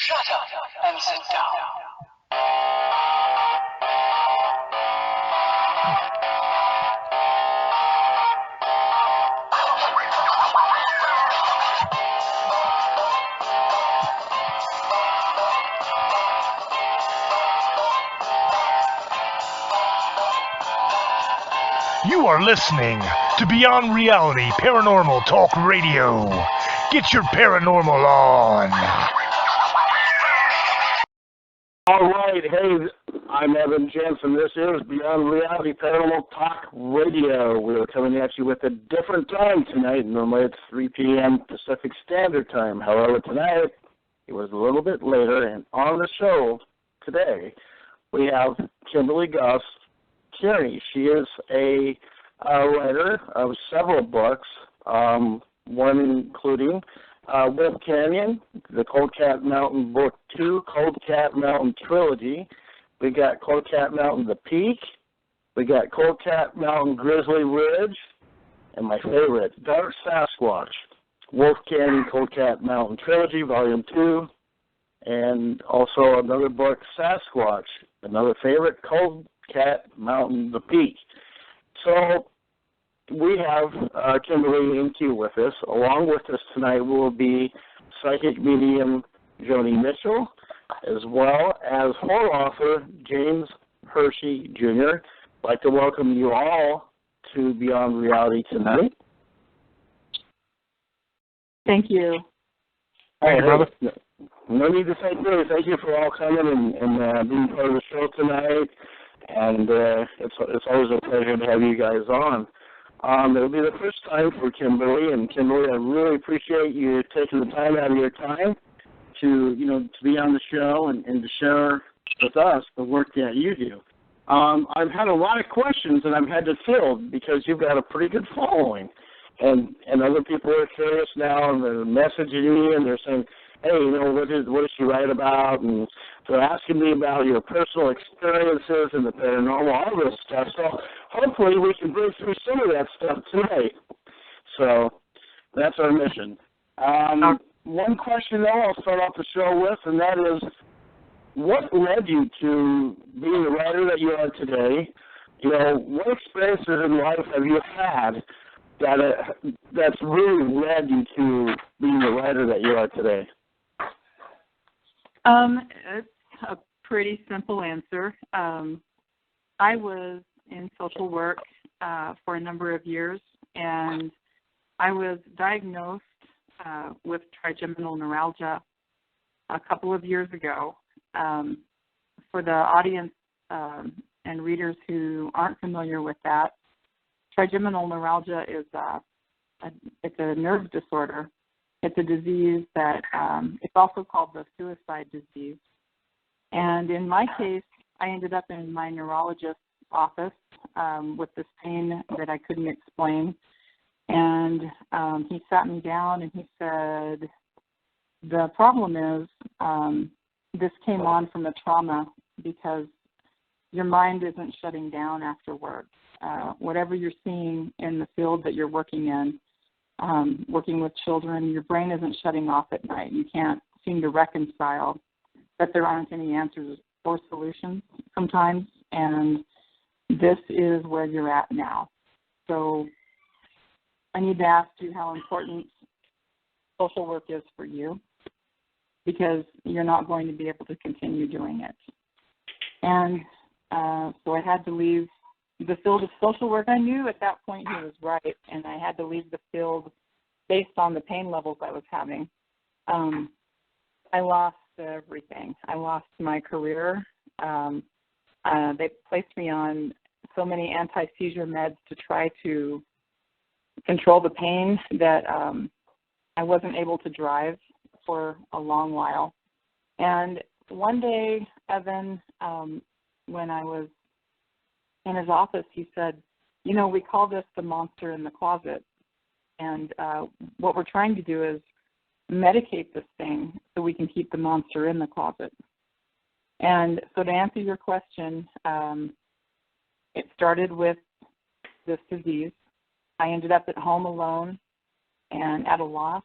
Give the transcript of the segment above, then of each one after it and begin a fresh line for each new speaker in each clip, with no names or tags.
Shut up and sit down.
You are listening to Beyond Reality Paranormal Talk Radio. Get your paranormal on.
All right, hey, I'm Evan Jensen. This is Beyond Reality Paranormal Talk Radio. We're coming at you with a different time tonight. Normally it's 3 p.m. Pacific Standard Time. However, tonight it was a little bit later, and on the show today we have Kimberly Goss Kearney. She is a writer of several books, one including Wolf Canyon, the Cold Cat Mountain Book 2, Cold Cat Mountain Trilogy. We got Cold Cat Mountain The Peak. We got Cold Cat Mountain Grizzly Ridge. And my favorite, Dark Sasquatch, Wolf Canyon Cold Cat Mountain Trilogy, Volume 2. And also another book, Sasquatch, another favorite, Cold Cat Mountain The Peak. So we have Kimberly in queue with us. Along with us tonight will be psychic medium Joannie Mitchell, as well as horror author James Hershey Jr. I'd like to welcome you all to Beyond Reality tonight.
Thank you.
Thank you, brother. No need to thank you. Thank you for all coming and being part of the show tonight. And it's always a pleasure to have you guys on. It'll be the first time for Kimberly, and Kimberly, I really appreciate you taking the time out of your time to be on the show and to share with us the work that you do. I've had a lot of questions that I've had to field because you've got a pretty good following, and other people are curious now, and they're messaging me, and they're saying, hey, what does she write about? And they're asking me about your personal experiences in the paranormal, all this stuff. So hopefully we can bring through some of that stuff tonight. So that's our mission. One question, though, I'll start off the show with, and that is, what led you to being the writer that you are today? What experiences in life have you had that's really led you to being the writer that you are today?
It's a pretty simple answer. I was in social work for a number of years, and I was diagnosed with trigeminal neuralgia a couple of years ago. For the audience and readers who aren't familiar with that, trigeminal neuralgia is it's a nerve disorder. It's a disease that it's also called the suicide disease. And in my case, I ended up in my neurologist's office with this pain that I couldn't explain. And he sat me down and he said, the problem is this came on from a trauma because your mind isn't shutting down afterwards. Whatever you're seeing in the field that you're working in, working with children, your brain isn't shutting off at night. You can't seem to reconcile that there aren't any answers or solutions sometimes, and this is where you're at now. So I need to ask you how important social work is for you, because you're not going to be able to continue doing it. And so I had to leave the field of social work. I knew at that point he was right, and I had to leave the field based on the pain levels I was having. I lost everything. I lost my career. They placed me on so many anti-seizure meds to try to control the pain that I wasn't able to drive for a long while. And one day, Evan, when I was in his office, he said, we call this the monster in the closet. And what we're trying to do is medicate this thing so we can keep the monster in the closet. And so to answer your question, it started with this disease. I ended up at home alone and at a loss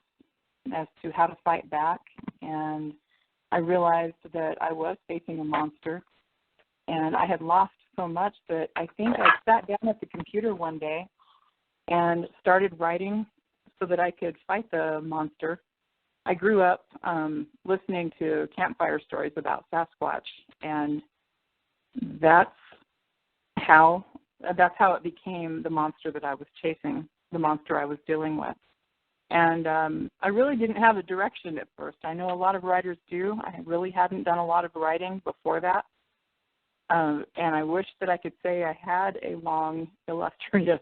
as to how to fight back. And I realized that I was facing a monster, and I had lost so much that I think I sat down at the computer one day and started writing so that I could fight the monster. I grew up listening to campfire stories about Sasquatch, and that's how it became the monster that I was chasing, the monster I was dealing with. And I really didn't have a direction at first. I know a lot of writers do. I really hadn't done a lot of writing before that. And I wish that I could say I had a long, illustrious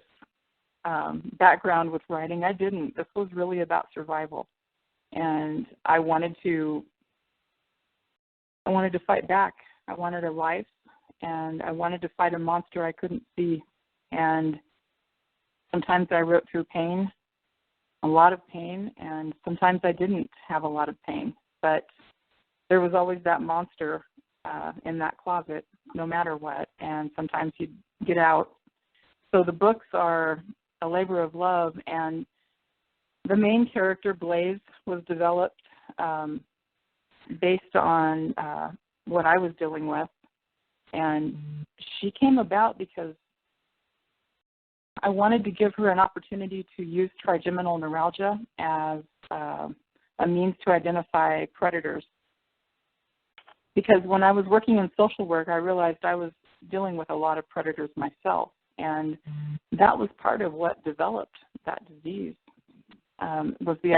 background with writing. I didn't. This was really about survival. And I wanted to fight back. I wanted a life, and I wanted to fight a monster I couldn't see. And sometimes I wrote through pain, a lot of pain, and sometimes I didn't have a lot of pain. But there was always that monster in that closet, no matter what, and sometimes you'd get out. So the books are a labor of love, and the main character, Blaze, was developed based on what I was dealing with, and she came about because I wanted to give her an opportunity to use trigeminal neuralgia as a means to identify predators. Because when I was working in social work, I realized I was dealing with a lot of predators myself, and that was part of what developed that disease, was the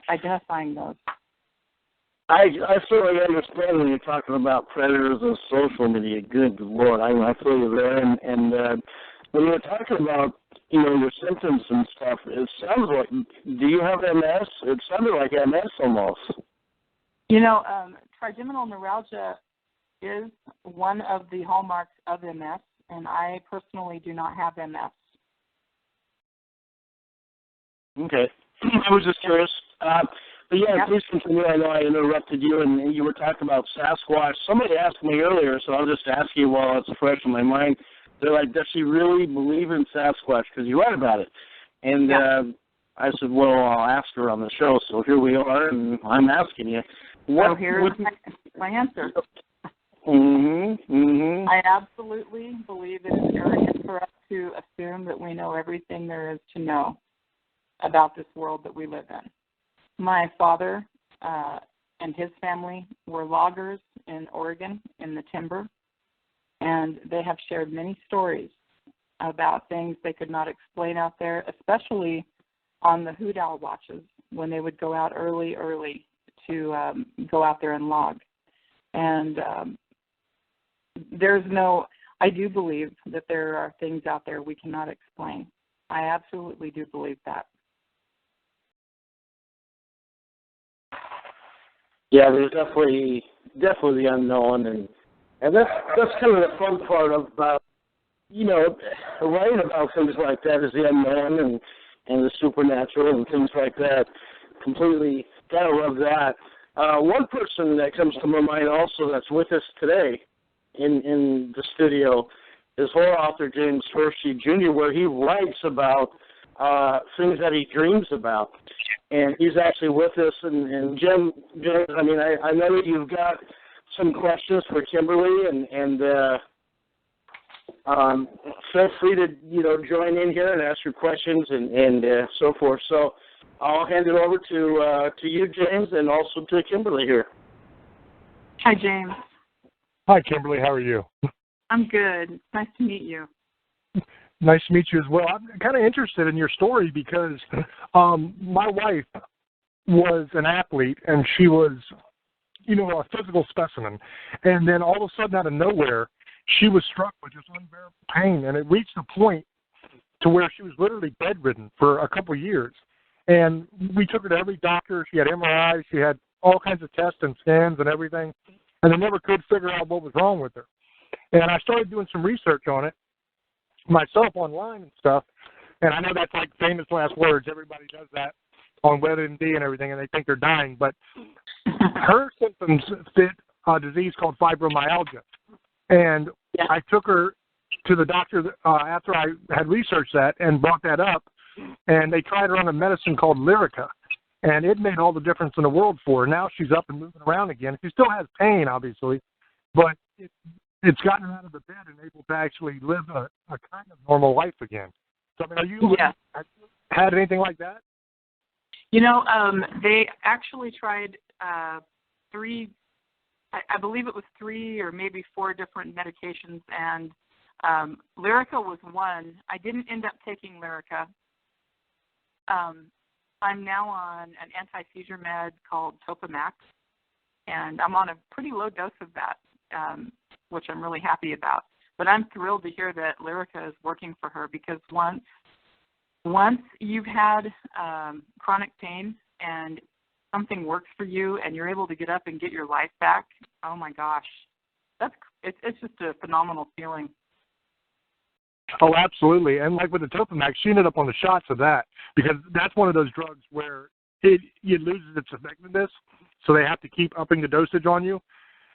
identifying those.
I certainly understand when you're talking about predators and social media. Good Lord, I feel you there. And when you're talking about, your symptoms and stuff, it sounds like, do you have MS? It sounded like MS almost.
Trigeminal neuralgia is one of the hallmarks of MS, and I personally do not have MS.
Okay. I was just curious. But yeah, please continue. I know I interrupted you, and you were talking about Sasquatch. Somebody asked me earlier, so I'll just ask you while it's fresh in my mind. They're like, does she really believe in Sasquatch? Because you write about it. And I said, well, I'll ask her on the show. So here we are, and I'm asking you.
Here's my answer. I absolutely believe it is arrogant for us to assume that we know everything there is to know about this world that we live in. My father and his family were loggers in Oregon in the timber, and they have shared many stories about things they could not explain out there, especially on the hoot owl watches when they would go out early to go out there and log. And I do believe that there are things out there we cannot explain. I absolutely do believe that.
Yeah, there's definitely the unknown, and that's kind of the fun part of writing about things like that is the unknown and the supernatural and things like that. Completely gotta love that. One person that comes to my mind also that's with us today in the studio is Author James Hershey Jr., where he writes about things that he dreams about. And he's actually with us. And Jim, I know that you've got some questions for Kimberly, and feel free to, join in here and ask your questions and so forth. So I'll hand it over to you, James, and also to Kimberly here.
Hi, James.
Hi, Kimberly. How are you?
I'm good. It's nice to meet you.
Nice to meet you as well. I'm kind of interested in your story because my wife was an athlete, and she was, a physical specimen. And then all of a sudden, out of nowhere, she was struck with just unbearable pain, and it reached a point to where she was literally bedridden for a couple of years. And we took her to every doctor. She had MRIs. She had all kinds of tests and scans and everything, and they never could figure out what was wrong with her. And I started doing some research on it myself online and stuff, and I know that's like famous last words. Everybody does that on WebMD and everything, and they think they're dying. But her symptoms fit a disease called fibromyalgia. And I took her to the doctor after I had researched that and brought that up, and they tried her on a medicine called Lyrica. And it made all the difference in the world for her. Now she's up and moving around again. She still has pain, obviously, but it's gotten her out of the bed and able to actually live a kind of normal life again. So, I mean, have you had anything like that?
You know, they actually tried three, I believe it was 3 or maybe 4 different medications, and Lyrica was one. I didn't end up taking Lyrica. I'm now on an anti-seizure med called Topamax, and I'm on a pretty low dose of that, which I'm really happy about. But I'm thrilled to hear that Lyrica is working for her, because once you've had chronic pain and something works for you and you're able to get up and get your life back, oh my gosh, it's just a phenomenal feeling.
Oh, absolutely. And like with the Topamax, she ended up on the shots of that, because that's one of those drugs where it loses its effectiveness, so they have to keep upping the dosage on you.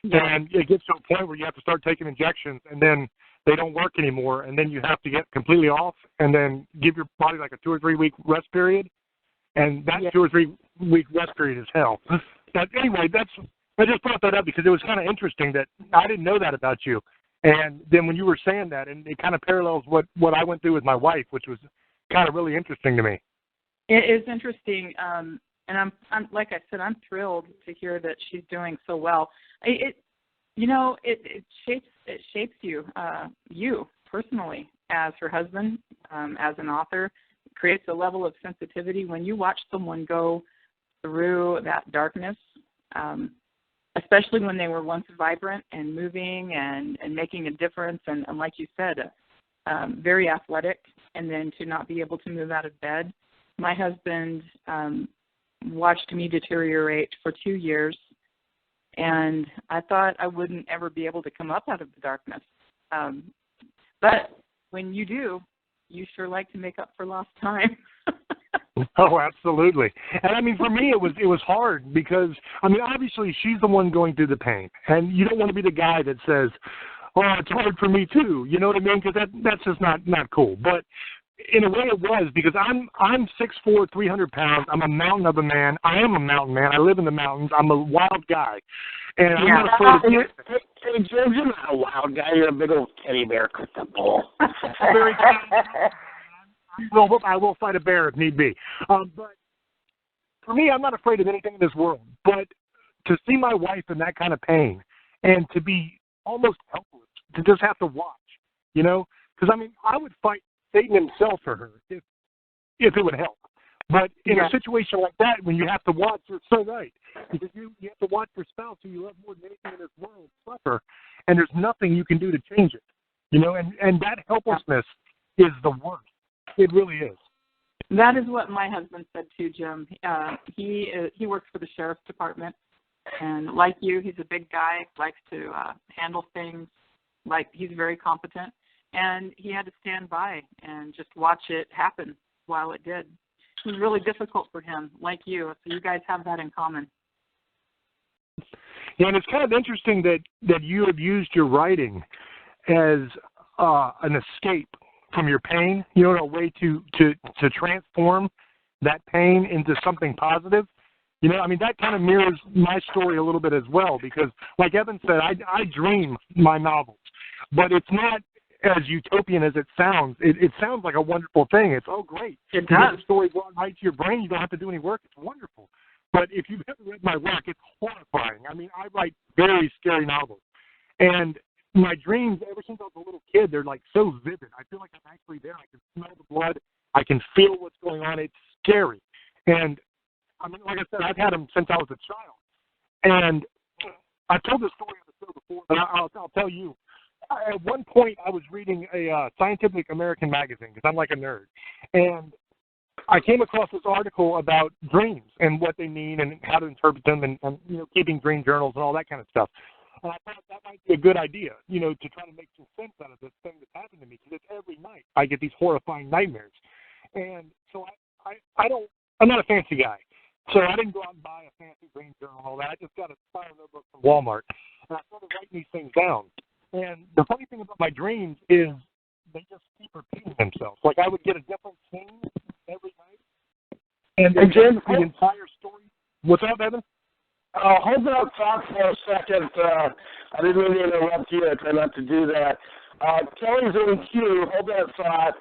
Yeah. And it gets to a point where you have to start taking injections, and then they don't work anymore, and then you have to get completely off and then give your body like a 2 or 3 week rest period. And that 2 or 3 week rest period is hell. But anyway, I just brought that up because it was kind of interesting that I didn't know that about you. And then when you were saying that, and it kind of parallels what I went through with my wife, which was kind of really interesting to me.
It is interesting, and I'm like I said, I'm thrilled to hear that she's doing so well. It shapes you, you personally, as her husband, as an author. It creates a level of sensitivity when you watch someone go through that darkness. Especially when they were once vibrant and moving and making a difference, and like you said, very athletic, and then to not be able to move out of bed. My husband watched me deteriorate for 2 years, and I thought I wouldn't ever be able to come up out of the darkness. But when you do, you sure like to make up for lost time.
Oh, absolutely. And I mean, for me, it was hard because, I mean, obviously she's the one going through the pain, and you don't want to be the guy that says, "Oh, it's hard for me too." You know what I mean? Because that's just not cool. But in a way, it was, because I'm 6'4", 300 pounds. I'm a mountain of a man. I am a mountain man. I live in the mountains. I'm a wild guy, and I'm not afraid of.
Hey, James, you're not a wild guy. You're a big old teddy bear, Krista Bull.
Very I will fight a bear if need be. But for me, I'm not afraid of anything in this world. But to see my wife in that kind of pain and to be almost helpless, to just have to watch, you know? Because, I mean, I would fight Satan himself for her if it would help. But in a situation like that, when you have to watch, you're so right. Because you have to watch your spouse who you love more than anything in this world suffer, and there's nothing you can do to change it. You know, and that helplessness is the worst. It really is.
That is what my husband said too, Jim. He works for the sheriff's department, and like you, he's a big guy, likes to handle things. Like, he's very competent, and he had to stand by and just watch it happen while it did. It was really difficult for him, like you. So you guys have that in common.
Yeah, and it's kind of interesting that you have used your writing as an escape from your pain, you know, a way to transform that pain into something positive. You know, I mean, that kind of mirrors my story a little bit as well, because like Evan said, I dream my novels, but it's not as utopian as it sounds. It sounds like a wonderful thing. It's, oh, great.
It
you
does.
get the story brought right to your brain. You don't have to do any work. It's wonderful. But if you've ever read my work, it's horrifying. I mean, I write very scary novels. And my dreams, ever since I was a little kid, they're like so vivid. I feel like I'm actually there. I can smell the blood. I can feel what's going on. It's scary. And I mean, like I said, I've had them since I was a child. And I've told this story on the show before, but I'll tell you. At one point, I was reading a Scientific American magazine, because I'm like a nerd. And I came across this article about dreams and what they mean and how to interpret them and you know, keeping dream journals and all that kind of stuff. And I thought that might be a good idea, you know, to try to make some sense out of this thing that's happened to me, because it's every night I get these horrifying nightmares. And so I'm not a fancy guy. So I didn't go out and buy a fancy dream journal and all that. I just got a spiral notebook from Walmart. And I started writing these things down. And the funny thing about my dreams is they just keep repeating themselves. Like, I would get a different scene every night. And
James,
the entire What's up, Evan?
Hold that thought for a second. I didn't mean to interrupt you. I try not to do that. Kelly's in queue. Hold that thought.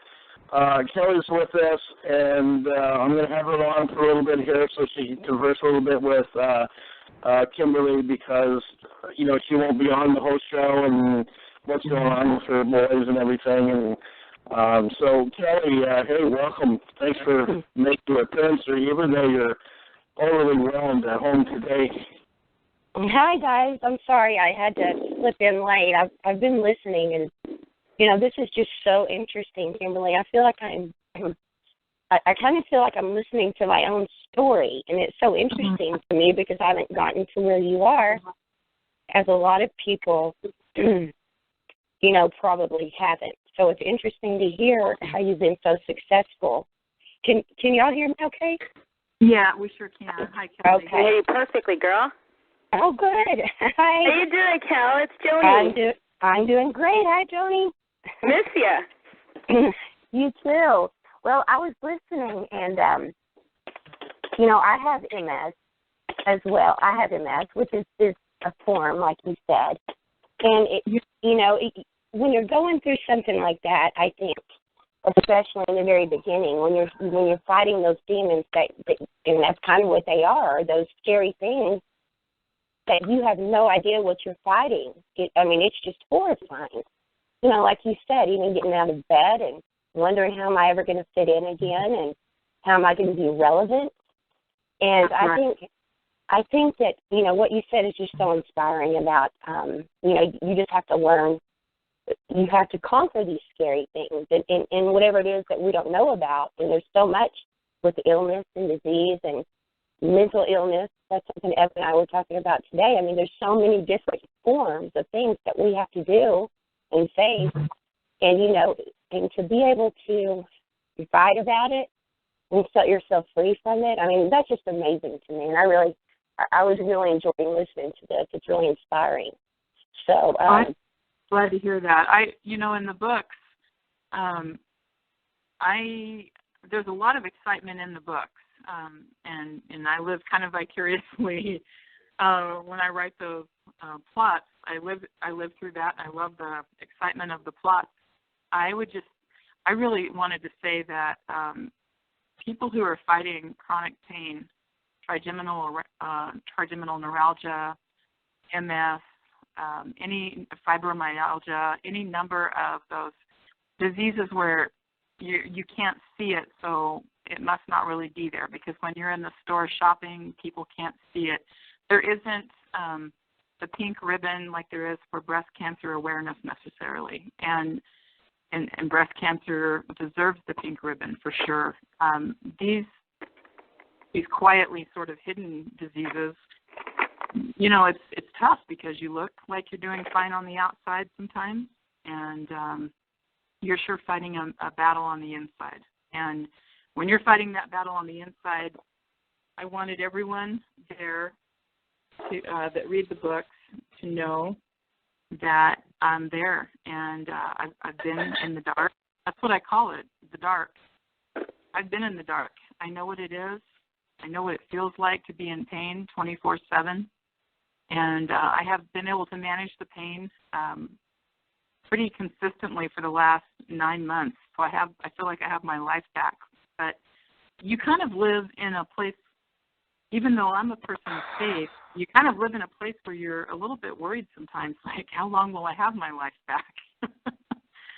Kelly's with us, and I'm going to have her on for a little bit here so she can converse a little bit with Kimberly because, you know, she won't be on the whole show and what's going on with her boys and everything. And so, Kelly, hey, welcome. Thanks for making your appearance, even though you're overwhelmed at home today.
Hi, guys. I'm sorry I had to slip in late. I've been listening, and, you know, this is just so interesting, Kimberly. I feel like I kind of feel like I'm listening to my own story, and it's so interesting to me because I haven't gotten to where you are, as a lot of people, you know, probably haven't. So it's interesting to hear how you've been so successful. Can y'all hear me okay?
Yeah, we sure can. Hi, Kelly.
Okay.
Hey, perfectly, girl.
Oh, good. Hi.
How you doing, Cal? It's Joni.
I'm doing great. Hi, Joni.
Miss ya.
You too. Well, I was listening, and, you know, I have MS as well. I have MS, which is a form, like you said. And, when you're going through something like that, I think, especially in the very beginning, when you're fighting those demons, and that's kind of what they are, those scary things, that you have no idea what you're fighting. It's just horrifying. You know, like you said, even getting out of bed and wondering how am I ever going to fit in again and how am I going to be relevant. And I think that, you know, what you said is just so inspiring about, you know, you just have to learn, you have to conquer these scary things and whatever it is that we don't know about. And there's so much with illness and disease and mental illness. That's something Evan and I were talking about today. I mean, there's so many different forms of things that we have to do and face. And, you know, and to be able to fight about it and set yourself free from it, I mean, that's just amazing to me. And I was really enjoying listening to this. It's really inspiring. So
I'm glad to hear that. In the books, there's a lot of excitement in the books. And I live kind of vicariously when I write those plots. I live through that. I love the excitement of the plots. I really wanted to say that people who are fighting chronic pain, trigeminal neuralgia, MS, any fibromyalgia, any number of those diseases where you can't see it, so it must not really be there, because when you're in the store shopping, people can't see it. There isn't the pink ribbon like there is for breast cancer awareness necessarily, and breast cancer deserves the pink ribbon for sure. These quietly sort of hidden diseases, you know, it's tough because you look like you're doing fine on the outside sometimes, and you're sure fighting a battle on the inside. And when you're fighting that battle on the inside, I wanted everyone there that read the books to know that I'm there, and I've been in the dark. That's what I call it, the dark. I've been in the dark. I know what it is. I know what it feels like to be in pain 24/7, and I have been able to manage the pain pretty consistently for the last 9 months. So I feel like I have my life back. But you kind of live in a place, even though I'm a person of faith, you kind of live in a place where you're a little bit worried sometimes, like, how long will I have my life back?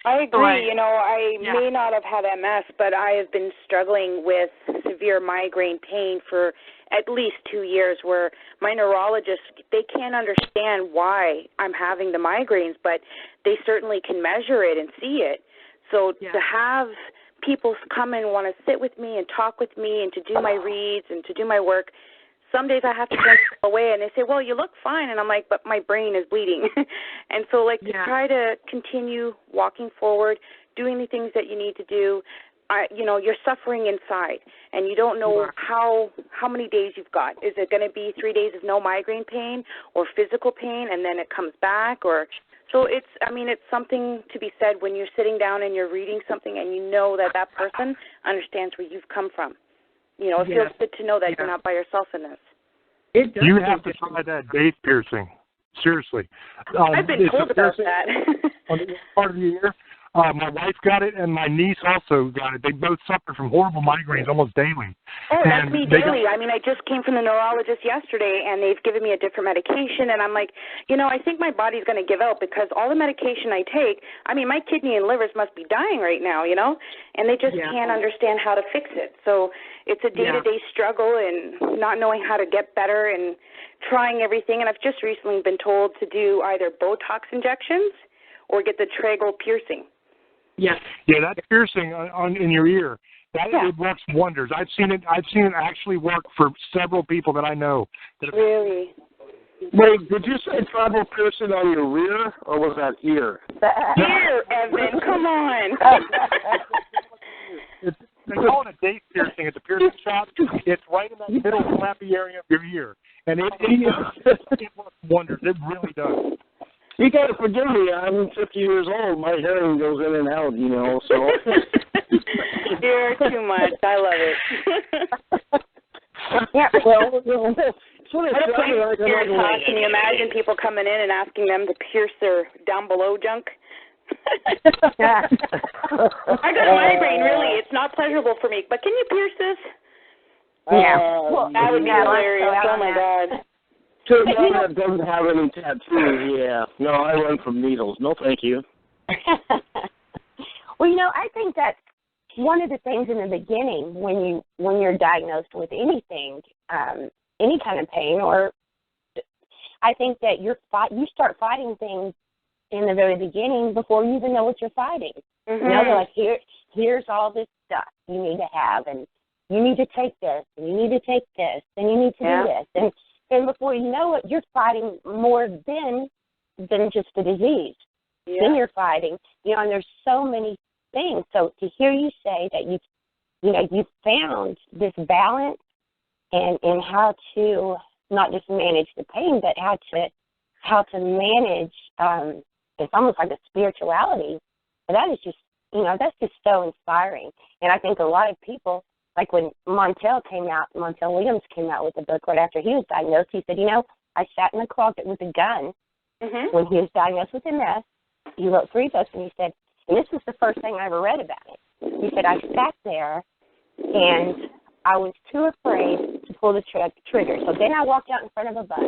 I agree. I may not have had MS, but I have been struggling with severe migraine pain for at least 2 years, where my neurologists, they can't understand why I'm having the migraines, but they certainly can measure it and see it. So to have people come and want to sit with me and talk with me and to do my reads and to do my work, some days I have to turn away, and they say, well, you look fine. And I'm like, but my brain is bleeding. And so, to try to continue walking forward, doing the things that you need to do, you're suffering inside, and you don't know how many days you've got. Is it going to be 3 days of no migraine pain or physical pain, and then it comes back? So it's something to be said when you're sitting down and you're reading something and you know that person understands where you've come from. It feels good to know that you're not by yourself in this.
It does.
You have to try that date piercing. Seriously.
I've been told about that.
On the part of the year. My wife got it, and my niece also got it. They both suffer from horrible migraines almost daily.
Oh, that's me daily. I mean, I just came from the neurologist yesterday, and they've given me a different medication, and I'm like, I think my body's going to give out because all the medication I take, I mean, my kidney and livers must be dying right now, and they just can't understand how to fix it. So it's a day-to-day struggle and not knowing how to get better and trying everything. And I've just recently been told to do either Botox injections or get the tragal piercing.
Yes.
Yeah, that piercing in your ear, it works wonders. I've seen it actually work for several people that I know.
Really?
Wait, did you say travel piercing on your rear, or was that ear?
Ear, Evan, come on.
They call it a date piercing at the piercing shop. It's right in that middle flappy area of your ear, and it works wonders. It really does.
You got to forgive me. I'm 50 years old. My hearing goes in and out, so.
You're too much. I love it.
Well,
What a place here to talk. Can you imagine people coming in and asking them to pierce their down below junk? I got a migraine, really. It's not pleasurable for me. But can you pierce this?
Well,
that would be hilarious. Oh, my God.
To a man that doesn't have any tattoos, no, I run from needles. No, thank you.
Well, I think that's one of the things in the beginning when you're diagnosed with anything, any kind of pain, or I think that you start fighting things in the very beginning before you even know what you're fighting.
Mm-hmm.
They're like, here's all this stuff you need to have, and you need to take this, and you need to take this, and you need to do this, and before you know it, you're fighting more than just the disease.
Yeah.
Then you're fighting, and there's so many things. So to hear you say that you found this balance and how to not just manage the pain, but how to manage. It's almost like a spirituality. And that is just, that's just so inspiring. And I think a lot of people, like when Montel Williams came out with the book right after he was diagnosed, he said, I sat in the closet with a gun when he was diagnosed with MS. He wrote 3 books, and he said, and this was the first thing I ever read about it. He said, I sat there, and I was too afraid to pull the trigger. So then I walked out in front of a bus.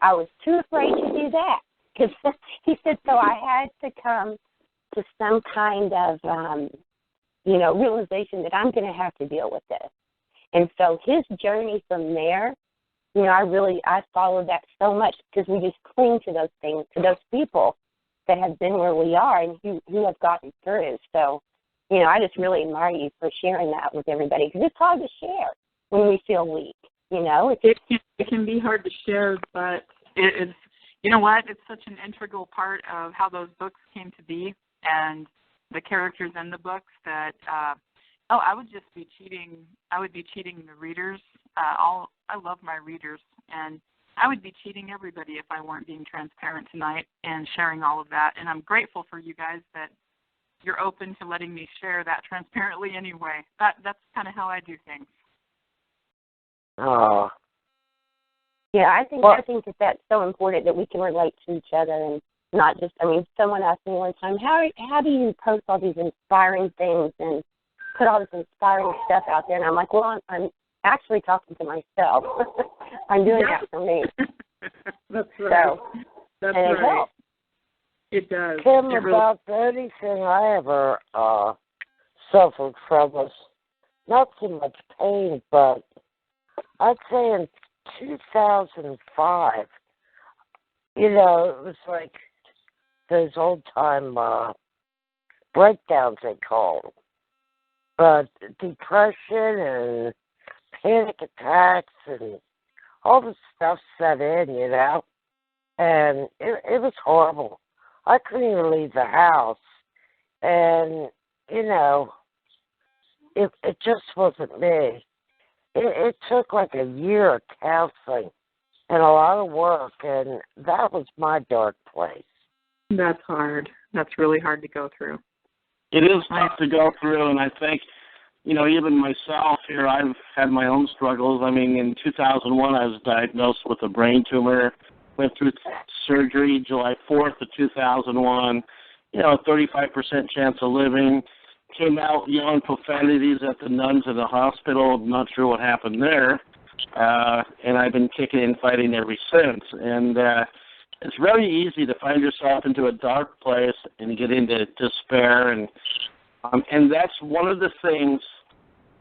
I was too afraid to do that. Because he said, so I had to come to some kind of, realization that I'm going to have to deal with this. And so his journey from there, I followed that so much because we just cling to those things, to those people that have been where we are and who have gotten through. So, I just really admire you for sharing that with everybody because it's hard to share when we feel weak,
It can be hard to share, but it's, it's such an integral part of how those books came to be and the characters in the books that, I would just be cheating. I would be cheating the readers. I love my readers, and I would be cheating everybody if I weren't being transparent tonight and sharing all of that. And I'm grateful for you guys that you're open to letting me share that transparently anyway. That's kind of how I do things.
Oh.
Yeah, I think that that's so important that we can relate to each other and not just, someone asked me one time, how do you post all these inspiring things and put all this inspiring stuff out there? And I'm like, well, I'm actually talking to myself. I'm doing that for me.
That's right.
So,
that's
and
right.
It helps.
It does.
Kim, about anything I ever suffered from was not so much pain, but I'd say in 2005, it was like those old-time breakdowns, they call them. But depression and panic attacks and all this stuff set in, and it was horrible. I couldn't even leave the house, and, it just wasn't me. It took like a year of counseling and a lot of work, and that was my dark place.
That's hard. That's really hard to go through.
It is tough to go through, and I think even myself here, I've had my own struggles. I mean, in 2001, I was diagnosed with a brain tumor, went through surgery July 4th of 2001, 35% chance of living, came out yelling profanities at the nuns in the hospital. I'm not sure what happened there. And I've been kicking and fighting ever since. And it's very easy to find yourself into a dark place and get into despair. And that's one of the things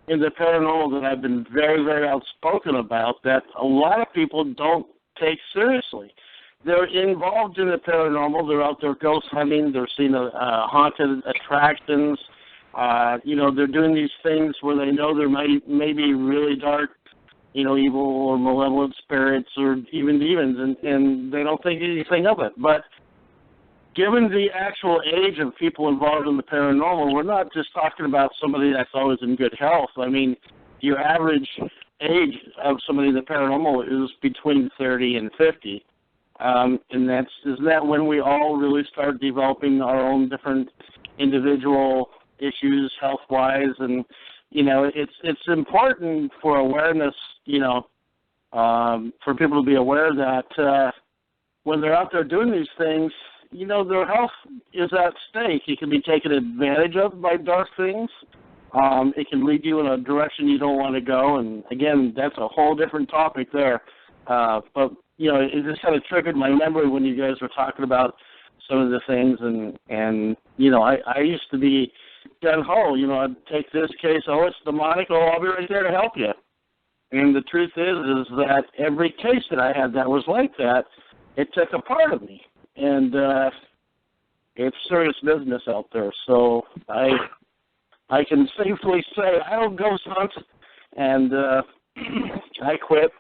in the paranormal that I've been very, very outspoken about that a lot of people don't take seriously. They're involved in the paranormal. They're out there ghost hunting. They're seeing haunted attractions. They're doing these things where they know there may be really dark, evil or malevolent spirits or even demons, and they don't think anything of it. But given the actual age of people involved in the paranormal, we're not just talking about somebody that's always in good health. I mean, your average age of somebody in the paranormal is between 30 and 50. And isn't that when we all really start developing our own different individual issues health-wise? And, it's important for awareness, for people to be aware that when they're out there doing these things, their health is at stake. It can be taken advantage of by dark things. It can lead you in a direction you don't want to go. And, again, that's a whole different topic there. But, it just kind of triggered my memory when you guys were talking about some of the things. And I used to be gung-ho. I'd take this case, it's demonic, I'll be right there to help you. And the truth is that every case that I had that was like that, it took a part of me. And it's serious business out there. So I can safely say I don't ghost hunt, and I quit.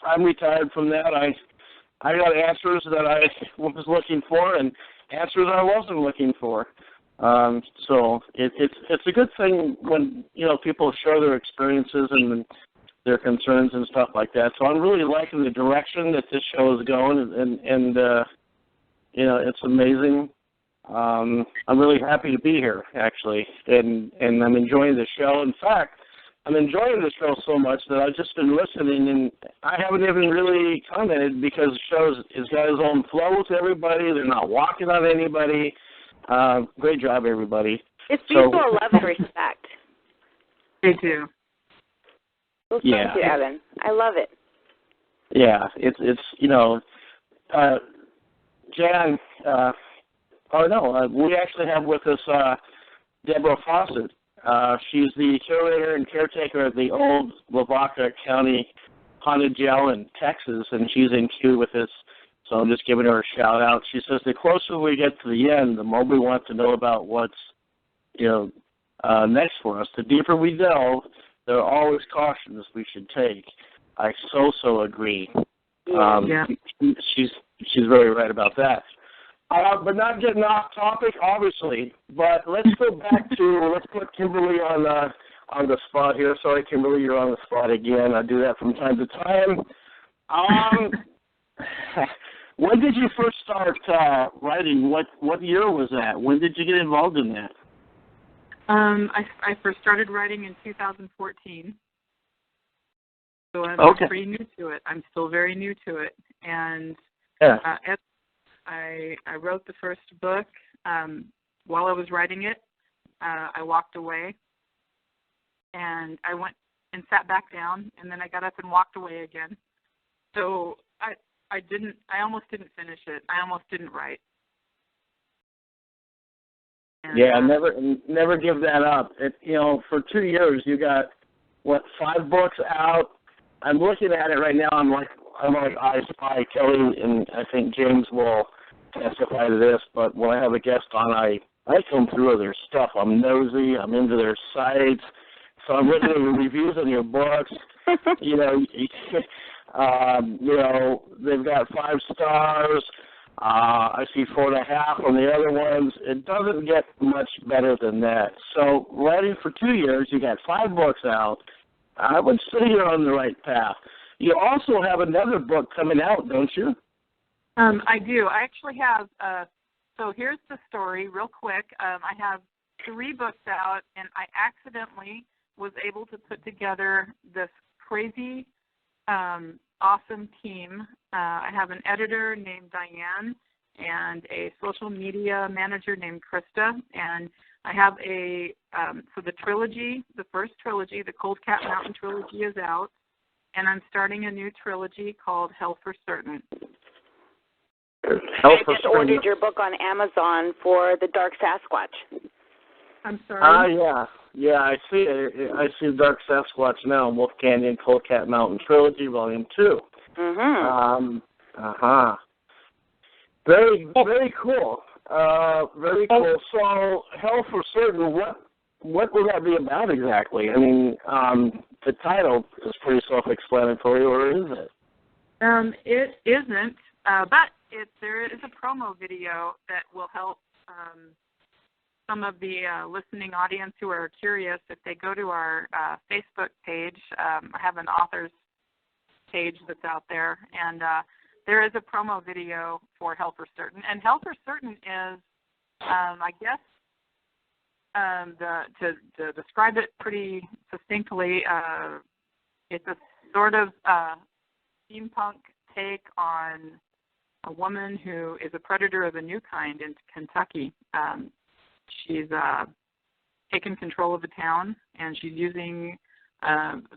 I'm retired from that. I got answers that I was looking for and answers I wasn't looking for. So it's a good thing when people share their experiences and their concerns and stuff like that. So I'm really liking the direction that this show is going, and it's amazing. I'm really happy to be here, actually, and I'm enjoying the show. In fact, I'm enjoying the show so much that I've just been listening, and I haven't even really commented because the show has got its own flow with everybody. They're not walking on anybody. Great job, everybody.
It's people love and respect.
They do.
Well, thank you, Evan. I love it.
Yeah, it's Jan. We actually have with us Deborah Fawcett. She's the curator and caretaker of the old Lavaca County Haunted Jail in Texas, and she's in queue with us. So I'm just giving her a shout out. She says the closer we get to the end, the more we want to know about what's next for us. The deeper we delve, there are always cautions we should take. I so agree. She's very right about that. But not getting off topic, obviously. But let's go back to let's put Kimberly on the spot here. Sorry, Kimberly, you're on the spot again. I do that from time to time. When did you first start writing? What year was that? When did you get involved in that?
I first started writing in 2014. So I'm pretty new to it. I'm still very new to it. And I wrote the first book. While I was writing it, I walked away. And I went and sat back down, and then I got up and walked away again. So I almost didn't finish it. I almost didn't write. And,
never give that up. For 2 years you got 5 books out. I'm looking at it right now. I'm like I Spy Kelly, and I think James will testify to this. But when I have a guest on, I come through their stuff. I'm nosy. I'm into their sites. So I'm looking at the reviews on your books. They've got 5 stars. I see 4.5 on the other ones. It doesn't get much better than that. So writing for 2 years, you got 5 books out. I would say you're on the right path. You also have another book coming out, don't you?
I do. I actually have, so here's the story real quick. I have 3 books out, and I accidentally was able to put together this crazy, awesome team. I have an editor named Diane and a social media manager named Krista, and I have so the trilogy, the first trilogy, the Cold Cat Mountain trilogy is out, and I'm starting a new trilogy called Hell for Certain.
I just ordered your book on Amazon for the Dark Sasquatch.
I'm sorry?
Yeah, I see it. I see the Dark Sasquatch now, Wolf Canyon, Cold Cat Mountain Trilogy, Volume 2.
Mm-hmm.
Very, very cool. Very cool. So, Hell for Certain, what will that be about exactly? I mean, the title is pretty self-explanatory, or is it?
It isn't, but there is a promo video that will help some of the listening audience who are curious. If they go to our Facebook page, I have an author's page that's out there, and there is a promo video for Hell for Certain. And Hell for Certain is, I guess, to describe it pretty succinctly, it's a sort of steampunk take on a woman who is a predator of a new kind in Kentucky. She's taken control of the town, and she's using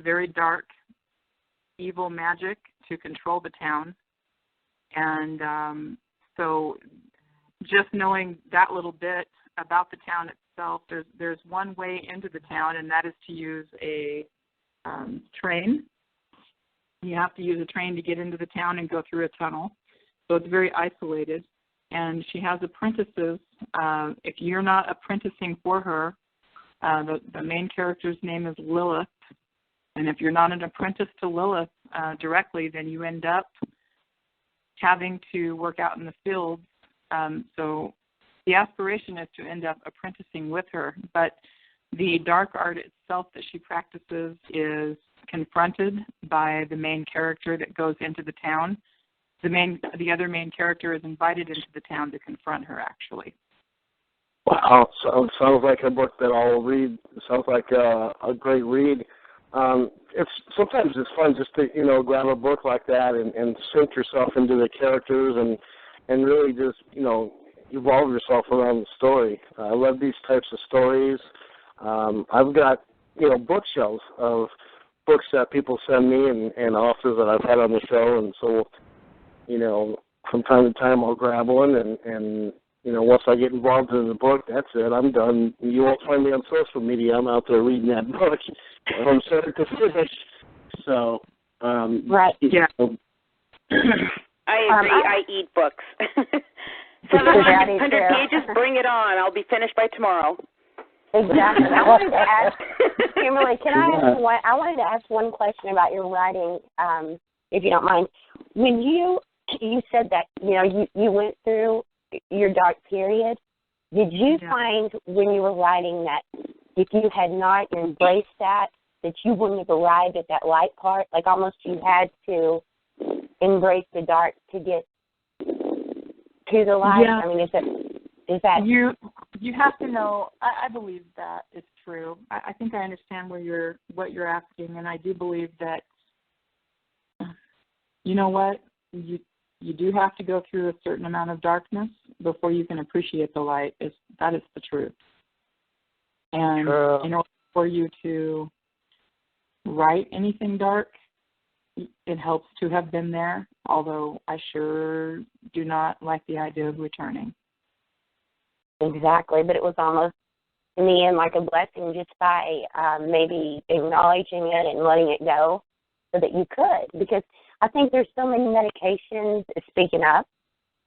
very dark, evil magic to control the town. And so just knowing that little bit about the town itself, there's one way into the town, and that is to use a train. You have to use a train to get into the town and go through a tunnel. So it's very isolated. And she has apprentices. If you're not apprenticing for her, the main character's name is Lilith. And if you're not an apprentice to Lilith directly, then you end up having to work out in the fields. So the aspiration is to end up apprenticing with her. But the dark art itself that she practices is confronted by the main character that goes into the town. The other main character is invited into the town to confront her, actually.
Wow, so sounds like a book that I'll read. It sounds like a great read. Sometimes it's fun just to grab a book like that and sink yourself into the characters and really just evolve yourself around the story. I love these types of stories. I've got bookshelves of books that people send me and authors that I've had on the show, and so from time to time I'll grab one and once I get involved in the book, that's it. I'm done. You won't find me on social media. I'm out there reading that book from start to finish. So,
right.
Yeah.
I agree. I eat books. 700 pages, bring it on. I'll be finished by tomorrow.
Exactly. I wanted to ask, Kimberly, I wanted to ask one question about your writing, if you don't mind. When you said that, you went through your dark period, did you find when you were writing that if you had not embraced that you wouldn't have arrived at that light part? Like almost you had to embrace the dark to get to the light?
Yeah.
I mean, is that...
You have to know, I believe that is true. I think I understand what you're asking, and I do believe that, you know what, you do have to go through a certain amount of darkness before you can appreciate the light. That is the truth. And in order for you to write anything dark, it helps to have been there, although I sure do not like the idea of returning.
Exactly, but it was almost, in the end, like a blessing just by maybe acknowledging it and letting it go so that you could. Because I think there's so many medications, speaking up,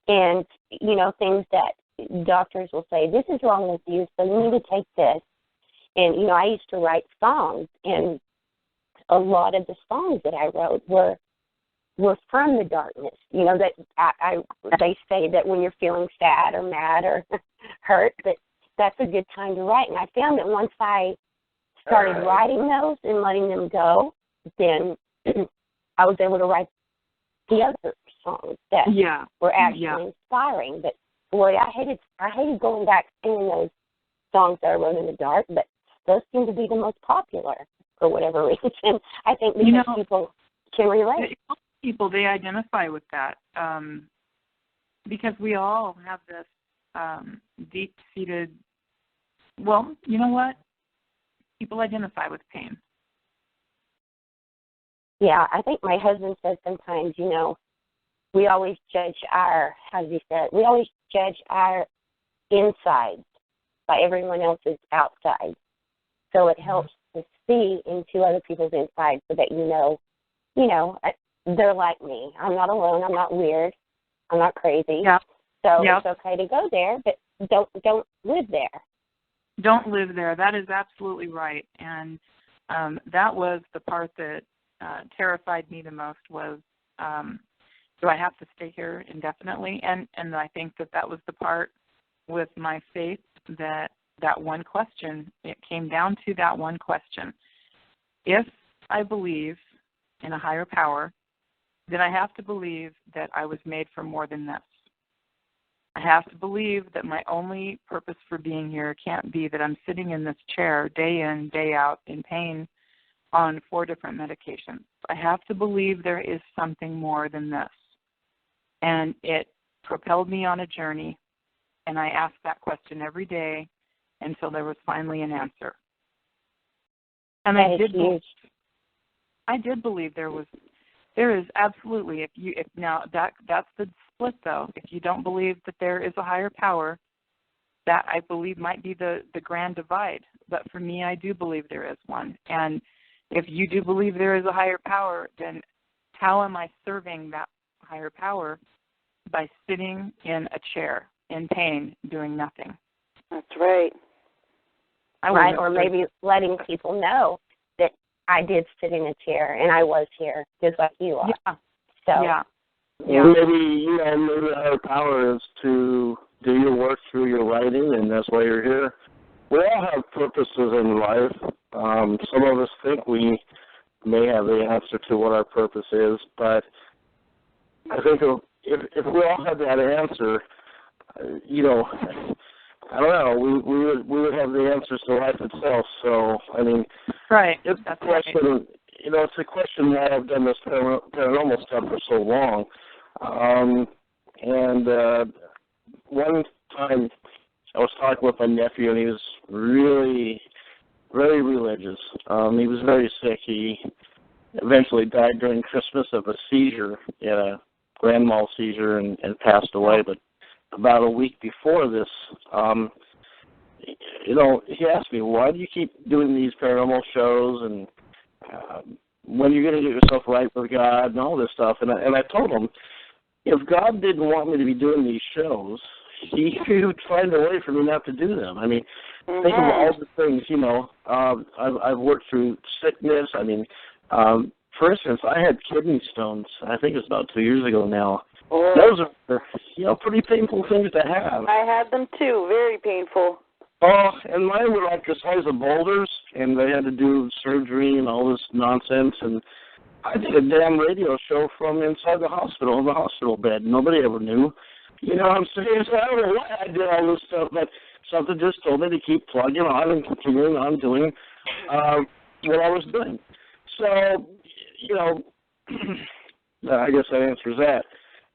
and, things that doctors will say, this is wrong with you, so you need to take this. And, I used to write songs, and a lot of the songs that I wrote were from the darkness. That they say that when you're feeling sad or mad or hurt, that's a good time to write. And I found that once I started writing those and letting them go, then I was able to write the other songs that were actually inspiring. But boy, I hated going back singing those songs that I wrote in the dark. But those seem to be the most popular for whatever reason. I think because people can relate.
People, they identify with that because we all have this deep-seated, well, you know what? People identify with pain.
Yeah, I think my husband says sometimes, we always judge we always judge our insides by everyone else's outside. So it helps to see into other people's insides so that they're like me. I'm not alone. I'm not weird. I'm not crazy.
Yeah.
So it's okay to go there, but don't live there.
Don't live there. That is absolutely right. And that was the part that terrified me the most was, do I have to stay here indefinitely? And I think that was the part with my faith that one question, it came down to that one question. If I believe in a higher power, then I have to believe that I was made for more than this. I have to believe that my only purpose for being here can't be that I'm sitting in this chair day in, day out in pain on 4 different medications. I have to believe there is something more than this. And it propelled me on a journey, and I asked that question every day until there was finally an answer. And I did believe there is absolutely, now that's the split though. If you don't believe that there is a higher power, that I believe might be the grand divide. But for me, I do believe there is one. And if you do believe there is a higher power, then how am I serving that higher power? By sitting in a chair in pain, doing nothing.
That's right.
Right, or maybe letting people know that I did sit in a chair and I was here, just like you are.
Yeah.
So,
yeah.
Maybe the higher power is to do your work through your writing, and that's why you're here. We all have purposes in life. Some of us think we may have the answer to what our purpose is, but I think if we all had that answer, I don't know, we would have the answers to life itself. So, I mean,
right.
It's a question. It's a question why I've done this paranormal stuff for so long. One time I was talking with my nephew, and he was really, very religious. He was very sick. He eventually died during Christmas of a seizure, a grand mal seizure, and passed away. But about a week before this, he asked me, why do you keep doing these paranormal shows, and when are you going to get yourself right with God and all this stuff? And I told him, if God didn't want me to be doing these shows, he would find a way for me not to do them. I mean, think of all the things, I've worked through sickness. I mean, for instance, I had kidney stones, I think it's about 2 years ago now.
Oh.
Those are, pretty painful things to have.
I had them too, very painful.
Oh, and mine were like the size of boulders, and they had to do surgery and all this nonsense, and I did a damn radio show from inside the hospital, in the hospital bed. Nobody ever knew. You know what I'm saying? So I don't know why I did all this stuff, but something just told me to keep plugging on and continuing on doing what I was doing. So, I guess that answers that.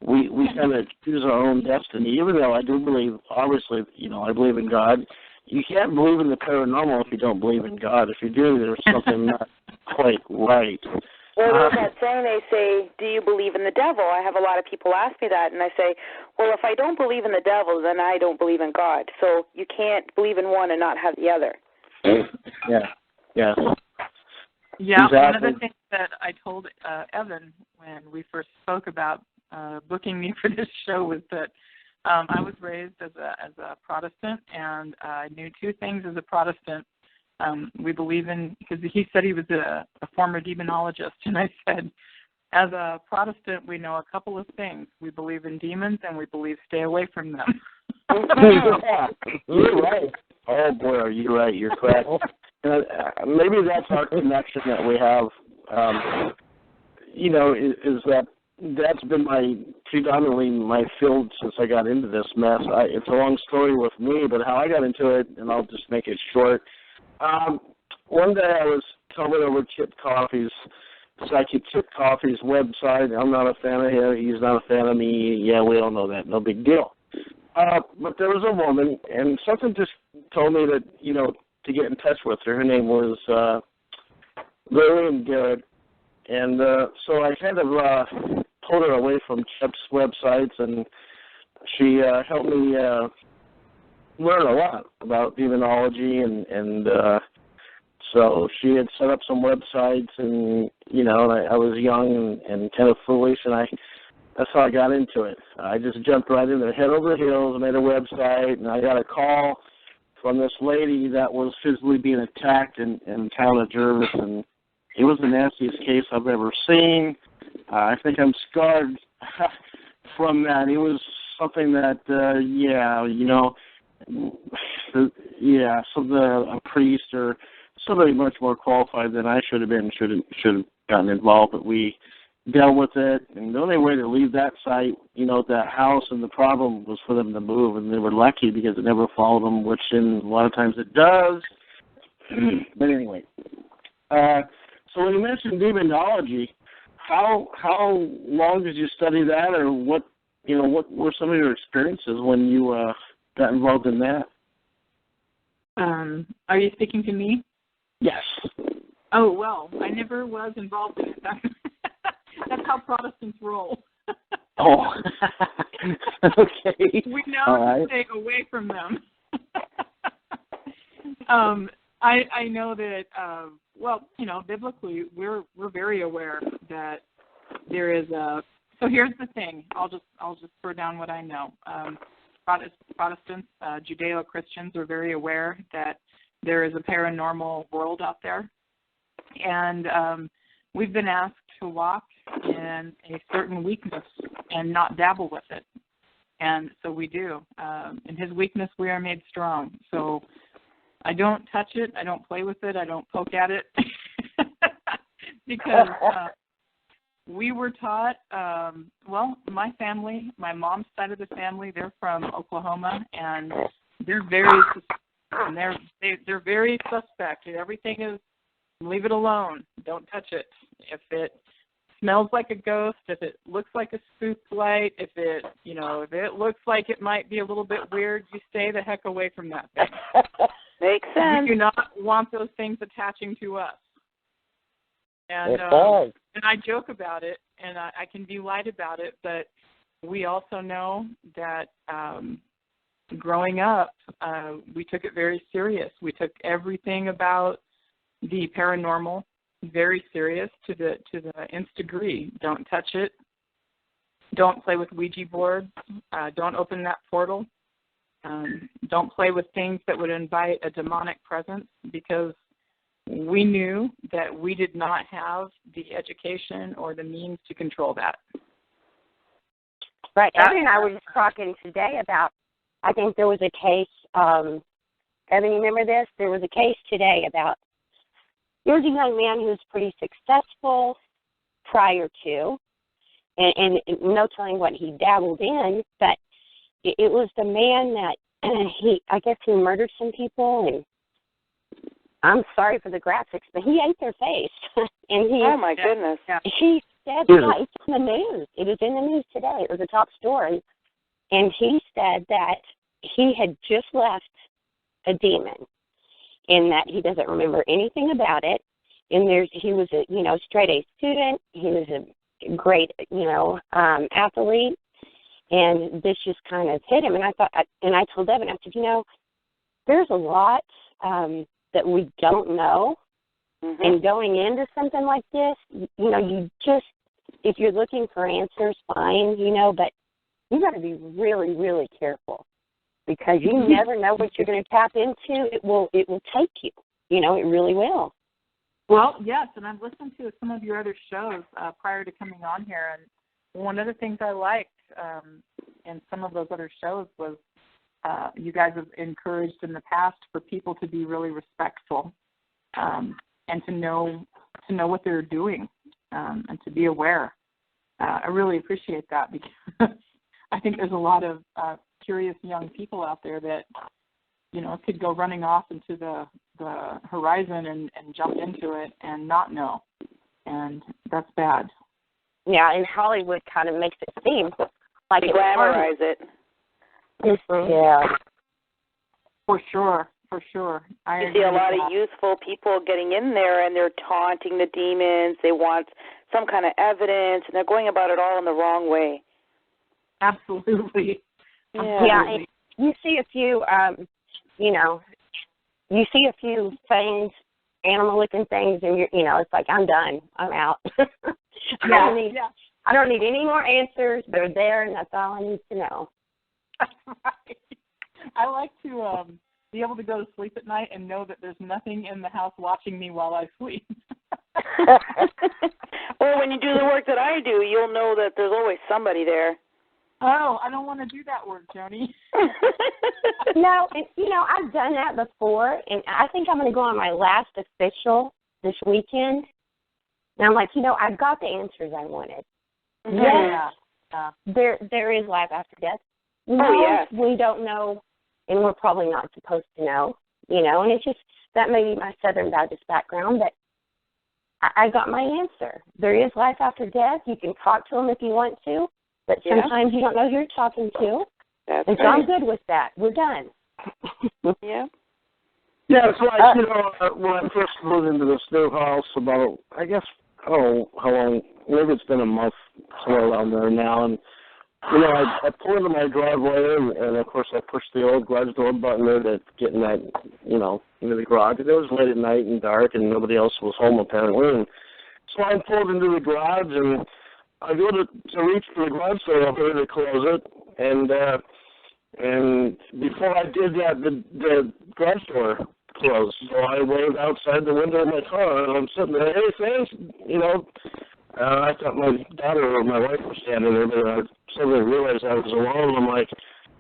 We kind of choose our own destiny, even though I do believe, obviously, I believe in God. You can't believe in the paranormal if you don't believe in God. If you do, there's something not quite right.
Well, there's that saying, they say, do you believe in the devil? I have a lot of people ask me that, and I say, well, if I don't believe in the devil, then I don't believe in God. So you can't believe in one and not have the other.
Yeah.
Yeah,
exactly.
One of the things that I told Evan when we first spoke about booking me for this show was that I was raised as a Protestant, and I knew 2 things as a Protestant. We believe in, because he said he was a former demonologist, and I said, as a Protestant, we know a couple of things. We believe in demons, and we believe stay away from them.
Yeah, you're right. Oh, boy, are you right. You're correct. Maybe that's our connection that we have, is that that's been predominantly my field since I got into this mess. It's a long story with me, but how I got into it, and I'll just make it short. One day I was coming over Psychic Chip Coffey's website. I'm not a fan of him. He's not a fan of me. Yeah, we all know that. No big deal. But there was a woman, and something just told me that, to get in touch with her. Her name was Lillian Garrett. And so I kind of pulled her away from Chip's websites, and she helped me learn a lot about demonology, and so she had set up some websites, and I was young and kind of foolish, and that's how I got into it. I just jumped right in there, head over heels, made a website, and I got a call from this lady that was physically being attacked in town of Jervis, and it was the nastiest case I've ever seen. I think I'm scarred from that. It was something that, a priest or somebody much more qualified than I should have been should have gotten involved, but we dealt with it. And the only way to leave that site, that house, and the problem was for them to move, and they were lucky because it never followed them, which in a lot of times it does. But anyway, so when you mentioned demonology, how long did you study that, or what were some of your experiences when you got involved in that?
Are you speaking to me?
Yes.
Oh, well, I never was involved in it. That's how Protestants roll.
Oh, okay.
We know to stay away from them. I know that, biblically, we're very aware that there is a. So here's the thing. I'll just throw down what I know. Protestants, Judeo-Christians are very aware that there is a paranormal world out there, and we've been asked to walk in a certain weakness and not dabble with it, and so we do. In His weakness, we are made strong. So I don't touch it. I don't play with it. I don't poke at it because we were taught. My family, my mom's side of the family, they're from Oklahoma, and they're very suspect. Everything is leave it alone. Don't touch it. If it smells like a ghost, if it looks like a spook light, if it looks like it might be a little bit weird, you stay the heck away from that thing.
Makes sense.
We do not want those things attaching to us. And I joke about it, and I can be light about it, but we also know that growing up, we took it very serious. We took everything about the paranormal very serious to the nth degree. Don't touch it. Don't play with Ouija boards. Don't open that portal. Don't play with things that would invite a demonic presence, because we knew that we did not have the education or the means to control that.
Right. Evan and I were just talking today about, I think there was a case, Evan, you remember this? There was a case today about, there was a young man who was pretty successful prior to, and no telling what he dabbled in, but it was the man that I guess he murdered some people, and I'm sorry for the graphics, but he ate their face. And
oh, my goodness.
He said, it's in the news. It was in the news today. It was a top story. And he said that he had just left a demon, and that he doesn't remember anything about it. And he was a, straight A student. He was a great, athlete. And this just kind of hit him. And I told Evan, I said, there's a lot that we don't know. Mm-hmm. And going into something like this, you just, if you're looking for answers, fine, but you got to be really, really careful, because you never know what you're going to tap into. It will take you. It really will.
Well, yes, and I've listened to some of your other shows prior to coming on here, and one of the things I liked in some of those other shows was you guys have encouraged in the past for people to be really respectful and to know what they're doing and to be aware. I really appreciate that, because I think there's a lot of curious young people out there that, could go running off into the horizon and jump into it and not know. And that's bad.
Yeah, and Hollywood kind of makes it seem like
they glamorize it.
Yeah.
For sure.
You see a lot of youthful people getting in there, and they're taunting the demons. They want some kind of evidence, and they're going about it all in the wrong way.
Absolutely.
Yeah, and you see a few, you see a few things, animal-looking things, and it's like, I'm done. I'm out. I don't need any more answers. They're there, and that's all I need to know.
Right. I like to be able to go to sleep at night and know that there's nothing in the house watching me while I sleep.
Well, when you do the work that I do, you'll know that there's always somebody there.
Oh, I don't want to do that work, Joni.
No, and, I've done that before, and I think I'm going to go on my last official this weekend. And I'm like, I've got the answers I wanted.
Yeah.
There is life after death.
Yes.
We don't know, and we're probably not supposed to know, and it's just, that may be my Southern Baptist background, but I got my answer. There is life after death. You can talk to them if you want to, but sometimes you don't know who you're talking to.
That's
and so I'm good with that. We're done.
Yeah.
Yeah, it's like, when I first moved into this new house about, how long, maybe it's been a month, somewhere around there now, and, I pull into my driveway, and of course I pushed the old garage door button there to get in that, into the garage. And it was late at night and dark, and nobody else was home apparently, and so I pulled into the garage, and I go to reach for the garage door opener to close it, and before I did that, the garage door closed. So I waved outside the window of my car, and I'm sitting there, hey, thanks, I thought my daughter or my wife was standing there, but I suddenly realized I was alone. I'm like,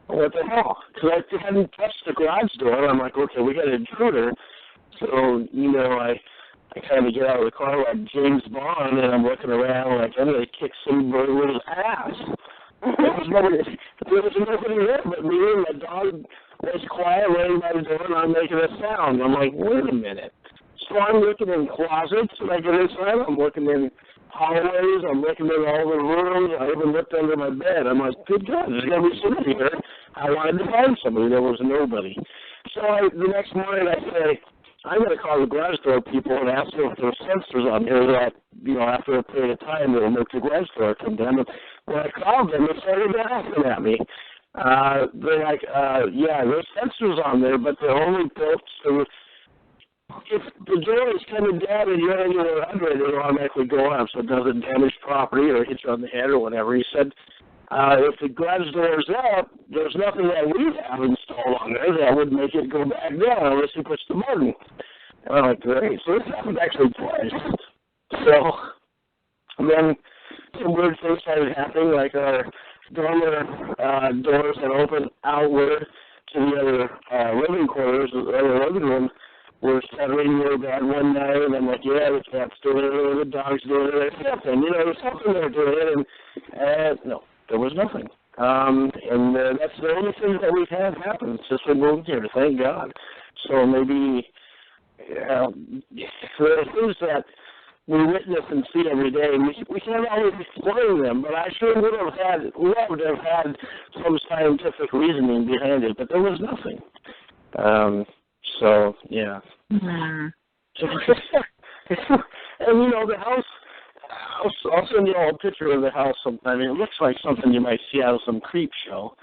what the hell? Because I hadn't touched the garage door. I'm like, okay, we got an intruder. So, I kind of get out of the car like James Bond, and I'm looking around like I'm going to kick some burglar's ass. There was nobody there but me, and my dog was quiet, laying by the door, and I'm making a sound. I'm like, wait a minute. So I'm looking in closets, and I get inside. I'm looking in hallways. I'm looking in all the rooms. I even looked under my bed. I'm like, good God, there's got to be somebody here. I wanted to find somebody. There was nobody. So the next morning I say, I'm going to call the garage door people and ask them if there's sensors on here that, after a period of time, they'll make the garage door come down. And when I called them, they started laughing at me. They're like, there's sensors on there, but they're only built to, if the door is coming down and you're anywhere under it, it'll automatically go up so it doesn't damage property or hit you on the head or whatever. He said, if the garage door is up, there's nothing that we have installed on there that would make it go back down unless you push the button. And I'm like, great. So this happened actually twice. So, and then some weird things started happening, like our dormer doors had opened outward to the other living quarters, the other living room. We're stuttering really bad one night, and I'm like, the cat's doing it, or the dog's doing it, or something. There's something they're doing, and no, there was nothing. And that's the only thing that we've had happen since we moved here, thank God. So maybe the things that we witness and see every day, we can't always explain them, but I sure would have loved to have had some scientific reasoning behind it, but there was nothing. So, yeah.
Mm-hmm.
And, the house, I'll send you all a picture of the house sometime. It looks like something you might see out of some creep show.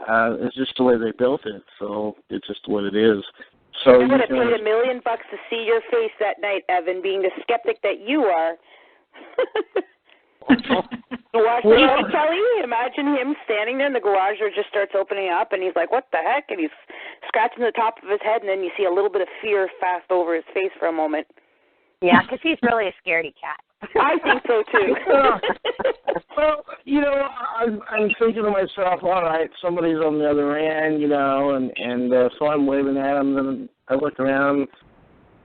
It's just the way they built it, so it's just what it is. So
I would have paid $1 million to see your face that night, Evan, being the skeptic that you are. Kelly, imagine him standing there and the garage door just starts opening up and he's like, what the heck? And he's scratching the top of his head and then you see a little bit of fear fast over his face for a moment.
Yeah, because he's really a scaredy cat.
I think so too.
Well, I'm thinking to myself, all right, somebody's on the other end, and so I'm waving at him, and I look around.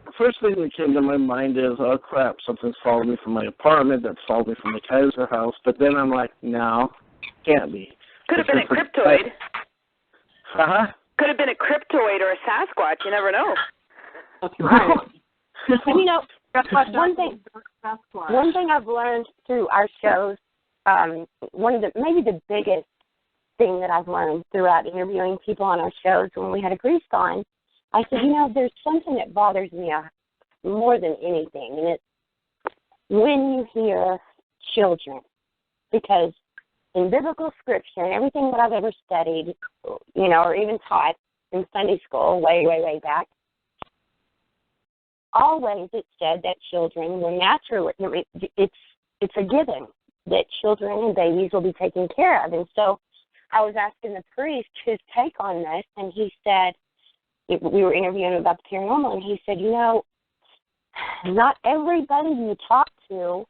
The first thing that came to my mind is, oh, crap, something's followed me from my apartment, that followed me from the Kaiser house, but then I'm like, no, can't be.
Could have been a cryptoid.
Uh-huh.
Could have been a cryptoid or a Sasquatch. You never know.
That's right.
And, one thing I've learned through our shows, maybe the biggest thing that I've learned throughout interviewing people on our shows when we had a priest on, I said, there's something that bothers me more than anything, and it's when you hear children, because in biblical scripture and everything that I've ever studied, or even taught in Sunday school way, way, way back, always it said that children were naturally, it's a given that children and babies will be taken care of. And so I was asking the priest his take on this, and he said, we were interviewing him about the paranormal, and he said, not everybody you talk to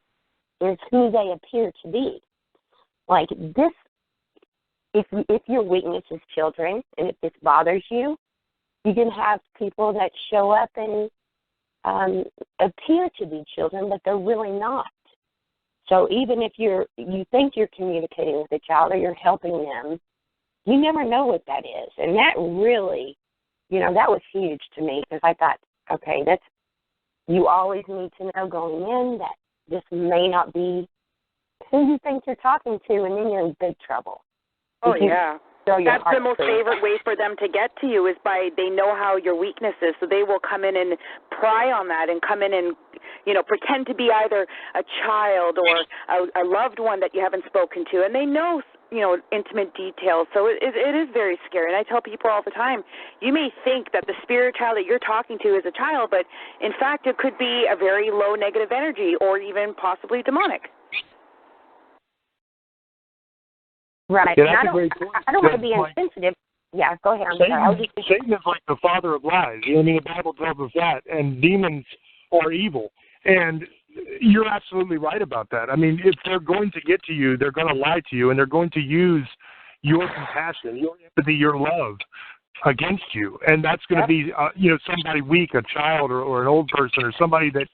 is who they appear to be. Like this, if your weakness is children, and if this bothers you, you can have people that show up and appear to be children, but they're really not. So even if you think you're communicating with a child or you're helping them, you never know what that is. And that really, that was huge to me, because I thought, okay, you always need to know going in that this may not be who you think you're talking to, and then you're in big trouble.
Oh, yeah. That's the most favorite way for them to get to you, is they know how your weakness is, so they will come in and pry on that and come in and, pretend to be either a child or a loved one that you haven't spoken to, and they know, intimate details. So it is very scary, and I tell people all the time, you may think that the spirit child that you're talking to is a child, but in fact it could be a very low negative energy or even possibly demonic.
Right.
Yeah,
and I don't want to be insensitive. Yeah, go ahead.
Satan is like the father of lies. The Bible tells us that, and demons are evil. And you're absolutely right about that. If they're going to get to you, they're going to lie to you, and they're going to use your compassion, your empathy, your love against you. And that's going to be, somebody weak, a child or an old person or somebody that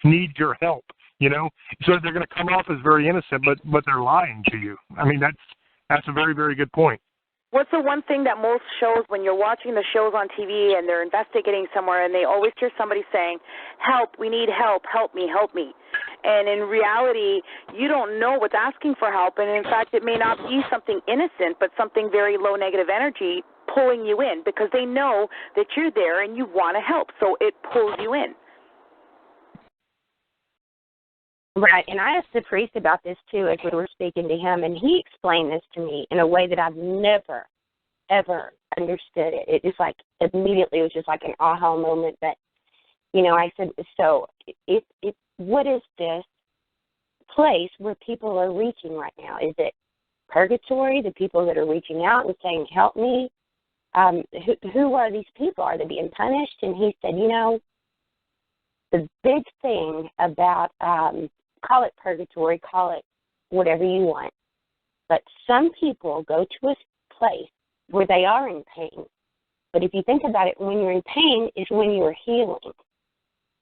needs your help, So they're going to come off as very innocent, but they're lying to you. That's a very, very good point.
What's the one thing that most shows, when you're watching the shows on TV and they're investigating somewhere and they always hear somebody saying, help, we need help me. And in reality, you don't know what's asking for help. And in fact, it may not be something innocent, but something very low negative energy pulling you in, because they know that you're there and you want to help. So it pulls you in.
Right, and I asked the priest about this, too, as we were speaking to him, and he explained this to me in a way that I've never, ever understood it. It just immediately was just like an aha moment that, I said, so what is this place where people are reaching right now? Is it purgatory, the people that are reaching out and saying, help me? Who are these people? Are they being punished? And he said, the big thing about call it purgatory, call it whatever you want, but some people go to a place where they are in pain. But if you think about it, when you're in pain is when you're healing.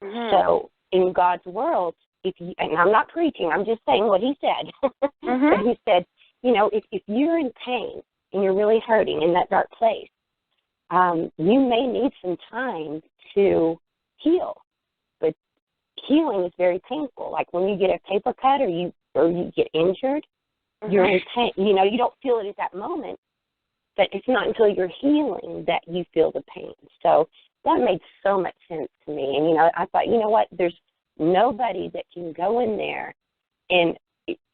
Mm-hmm. So in God's world, and I'm not preaching, I'm just saying what he said. Mm-hmm. But he said, if you're in pain and you're really hurting in that dark place, you may need some time to heal. But healing is very painful. Like when you get a paper cut or you get injured, mm-hmm. you're in pain. You don't feel it at that moment, but it's not until you're healing that you feel the pain. So that made so much sense to me. And, I thought, what, there's nobody that can go in there, and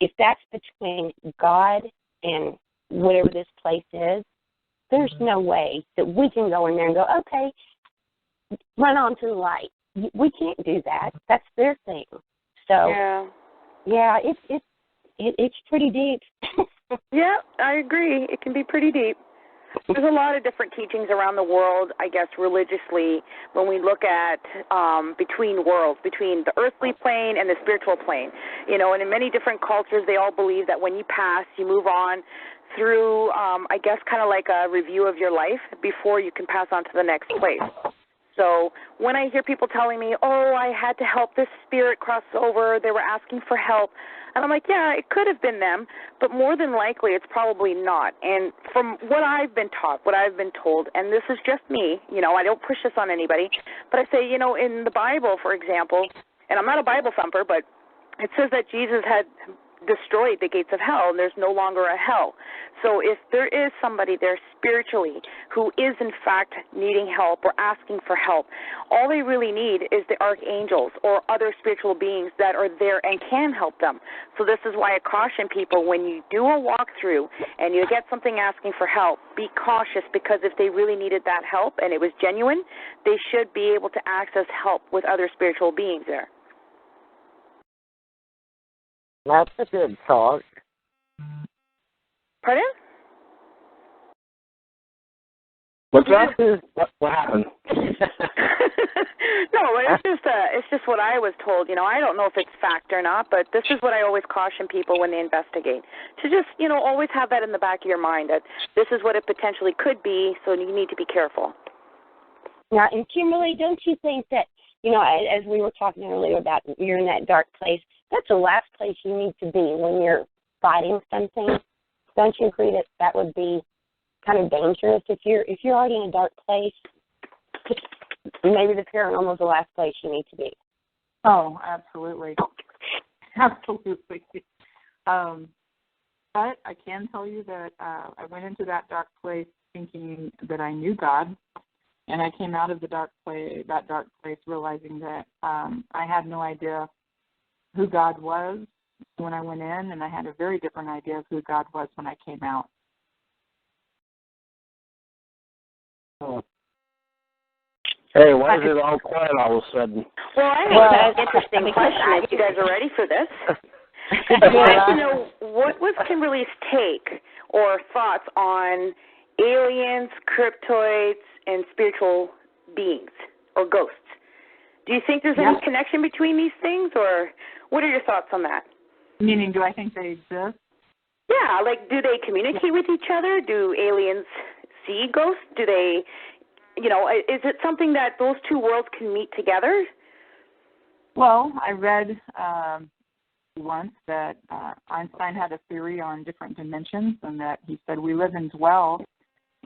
if that's between God and whatever this place is, there's no way that we can go in there and go, okay, run on to the light. We can't do that. That's their thing. So, yeah, it's pretty deep.
Yeah, I agree. It can be pretty deep. There's a lot of different teachings around the world, I guess, religiously, when we look at between worlds, between the earthly plane and the spiritual plane. And in many different cultures, they all believe that when you pass, you move on through, I guess, kind of like a review of your life before you can pass on to the next place. So when I hear people telling me, oh, I had to help this spirit cross over, they were asking for help, and I'm like, yeah, it could have been them, but more than likely it's probably not. And from what I've been taught, what I've been told, and this is just me, I don't push this on anybody, but I say, in the Bible, for example, and I'm not a Bible thumper, but it says that Jesus had destroyed the gates of hell, and there's no longer a hell. So if there is somebody there spiritually who is in fact needing help or asking for help, all they really need is the archangels or other spiritual beings that are there and can help them. So this is why I caution people, when you do a walkthrough and you get something asking for help, be cautious, because if they really needed that help and it was genuine, they should be able to access help with other spiritual beings there.
That's a good thought.
Pardon?
What's that? What happened?
No, it's just what I was told. I don't know if it's fact or not, but this is what I always caution people when they investigate. To just, always have that in the back of your mind, that this is what it potentially could be, so you need to be careful.
Yeah, and Kimberly, don't you think that, as we were talking earlier about you're in that dark place, that's the last place you need to be when you're fighting something? Don't you agree that that would be kind of dangerous if you're already in a dark place? Maybe the paranormal is the last place you need to be.
Oh, absolutely, absolutely. But I can tell you that I went into that dark place thinking that I knew God, and I came out of that dark place realizing that I had no idea who God was when I went in, and I had a very different idea of who God was when I came out.
Hey, why is it all quiet all of a sudden?
Well, I have an interesting question if you guys are ready for this. I'd like to know, what was Kimberly's take or thoughts on aliens, cryptoids, and spiritual beings or ghosts? Do you think there's any connection between these things, or what are your thoughts on that?
Meaning, do I think they exist?
Yeah, like, do they communicate with each other? Do aliens see ghosts? Do they, is it something that those two worlds can meet together?
Well, I read once that Einstein had a theory on different dimensions, and that he said we live and dwell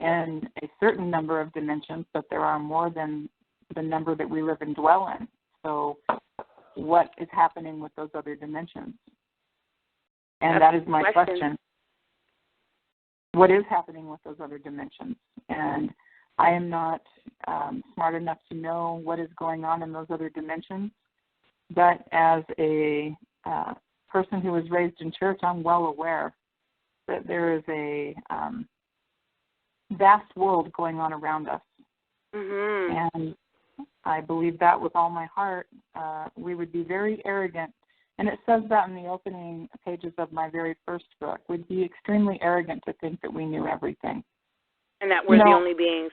in a certain number of dimensions, but there are more than the number that we live and dwell in. So what is happening with those other dimensions? And that is my question. What is happening with those other dimensions? And I am not smart enough to know what is going on in those other dimensions, but as a person who was raised in church, I'm well aware that there is a vast world going on around us. Mm-hmm. And I believe that with all my heart. We would be very arrogant, and it says that in the opening pages of my very first book. We'd be extremely arrogant to think that we knew everything.
And that we're the only beings.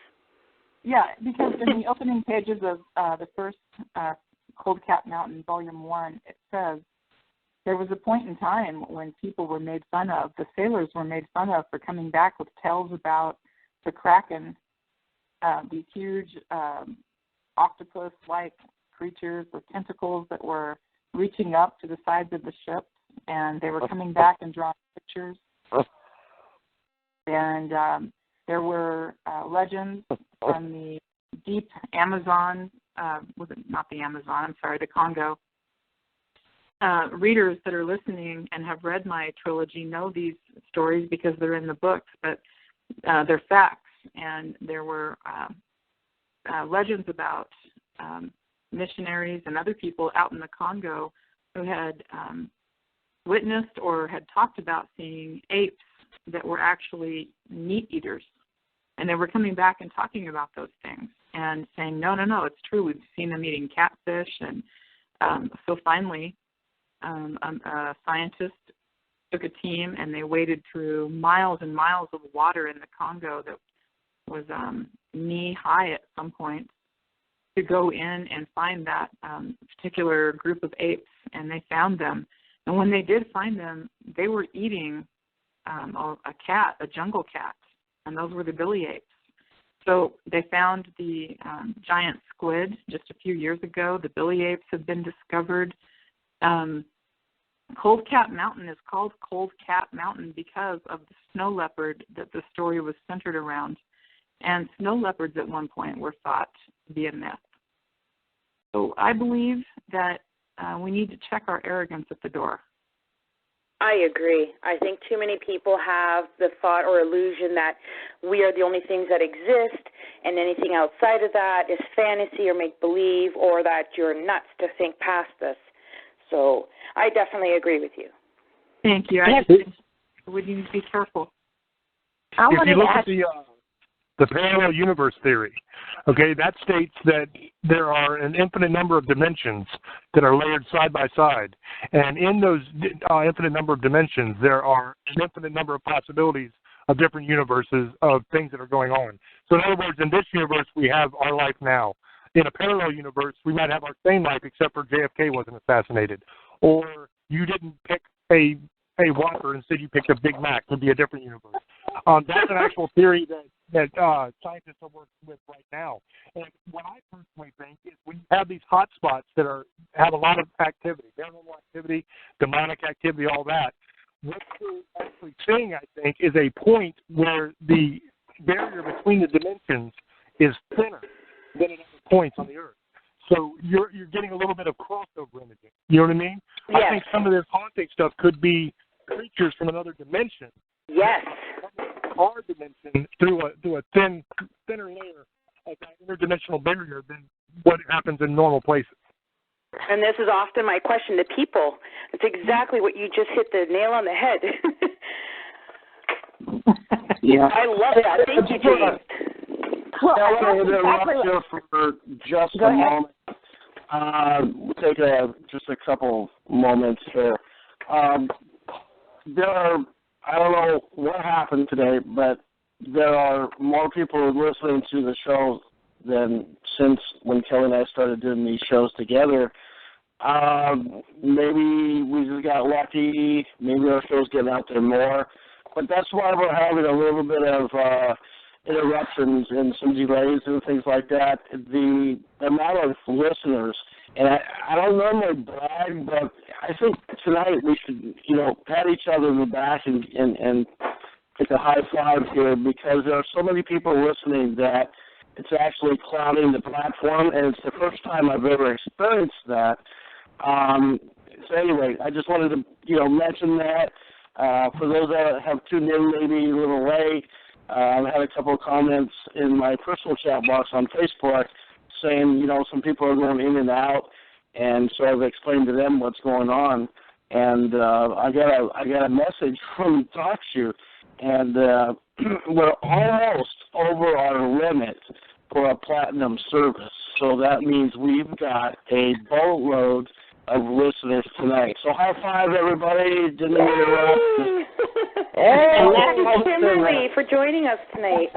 Yeah, because in the opening pages of the first Cold Cat Mountain, Volume 1, it says, there was a point in time when people were made fun of, the sailors were made fun of for coming back with tales about the Kraken, these huge octopus-like creatures with tentacles that were reaching up to the sides of the ship, and they were coming back and drawing pictures. And there were legends from the deep Amazon, the Congo. Readers that are listening and have read my trilogy know these stories because they're in the books, but they're facts. And there were legends about missionaries and other people out in the Congo who had witnessed or had talked about seeing apes that were actually meat eaters. And they were coming back and talking about those things and saying, no, it's true. We've seen them eating catfish. And so finally, a scientist took a team and they waded through miles and miles of water in the Congo that was knee-high at some point to go in and find that particular group of apes, and they found them. And when they did find them, they were eating a jungle cat, and those were the billy apes. So they found the giant squid just a few years ago. The billy apes have been discovered. Cold Cap Mountain is called Cold Cap Mountain because of the snow leopard that the story was centered around. And snow leopards at one point were thought to be a myth. So I believe that we need to check our arrogance at the door.
I agree. I think too many people have the thought or illusion that we are the only things that exist, and anything outside of that is fantasy or make-believe, or that you're nuts to think past this. So I definitely agree with you.
Thank you. I just we need to be careful.
If you look at the parallel universe theory, okay, that states that there are an infinite number of dimensions that are layered side by side. And in those infinite number of dimensions, there are an infinite number of possibilities of different universes of things that are going on. So in other words, in this universe, we have our life now. In a parallel universe, we might have our same life except for JFK wasn't assassinated. Or you didn't pick a Whopper, instead you picked a Big Mac. It would be a different universe. That's an actual theory that scientists are working with right now. And what I personally think is when you have these hot spots that have a lot of activity, paranormal activity, demonic activity, all that, what we're actually seeing, I think, is a point where the barrier between the dimensions is thinner than at other points on the Earth. So you're getting a little bit of crossover imaging. You know what I mean?
Yes.
I think some of this haunting stuff could be creatures from another dimension.
Yes.
Our dimension through a thinner layer of that interdimensional barrier than what happens in normal places.
And this is often my question to people. It's exactly what you just hit the nail on the head.
Yeah.
I love that. Thank you, James.
Well,
I want to interrupt you for just a moment. We'll take just a couple moments here. There are, I don't know what happened today, but there are more people listening to the show than since when Kelly and I started doing these shows together. Maybe we just got lucky. Maybe our show's getting out there more. But that's why we're having a little bit of interruptions and some delays and things like that. The amount of listeners, and I don't normally brag, but I think tonight we should, pat each other in the back and take a high five here, because there are so many people listening that it's actually clouding the platform, and it's the first time I've ever experienced that. So anyway, I just wanted to, mention that. For those that have tuned in maybe a little late, I've had a couple of comments in my personal chat box on Facebook saying, some people are going in and out, and so I've explained to them what's going on. And I got a message from TalkShoe, and we're almost over our limit for a platinum service. So that means we've got a boatload of listeners tonight. So high five, everybody. Didn't interrupt.
Hey, Author Kimberly, for joining us tonight.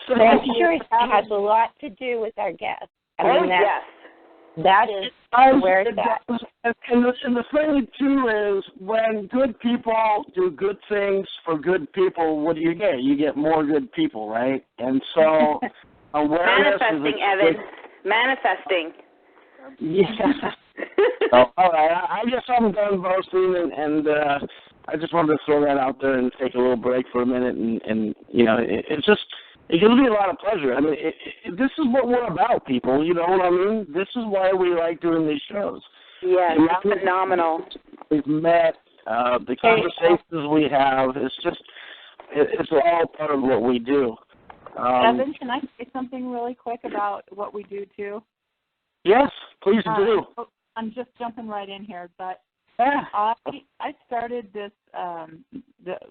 I'm sure it has a lot to do with our guests.
Yes.
That is where it's at.
And the thing, too, is when good people do good things for good people, what do you get? You get more good people, right? And so awareness
Manifesting, Evan. Manifesting.
Yeah. All right. I guess I'm done boasting, and I just wanted to throw that out there and take a little break for a minute, and it's just, it gives me a lot of pleasure. I mean, this is what we're about, people. You know what I mean? This is why we like doing these shows.
Yeah, it's phenomenal.
We've met, the conversations we have. It's just, it's all part of what we do.
Evan, can I say something really quick about what we do too?
Yes, please do.
I'm just jumping right in here, but
yeah.
I started this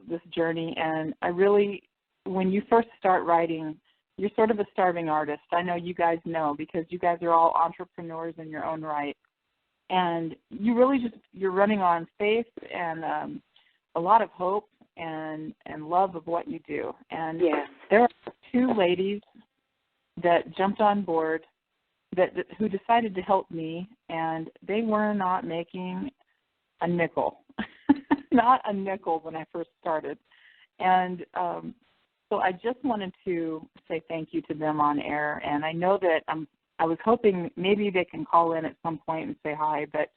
this journey, and I really, when you first start writing, you're sort of a starving artist. I know you guys know, because you guys are all entrepreneurs in your own right, and you really you're running on faith and a lot of hope and love of what you do. And there are two ladies that jumped on board who decided to help me, and they were not making a nickel, not a nickel when I first started. And so I just wanted to say thank you to them on air, and I know that I was hoping maybe they can call in at some point and say hi, but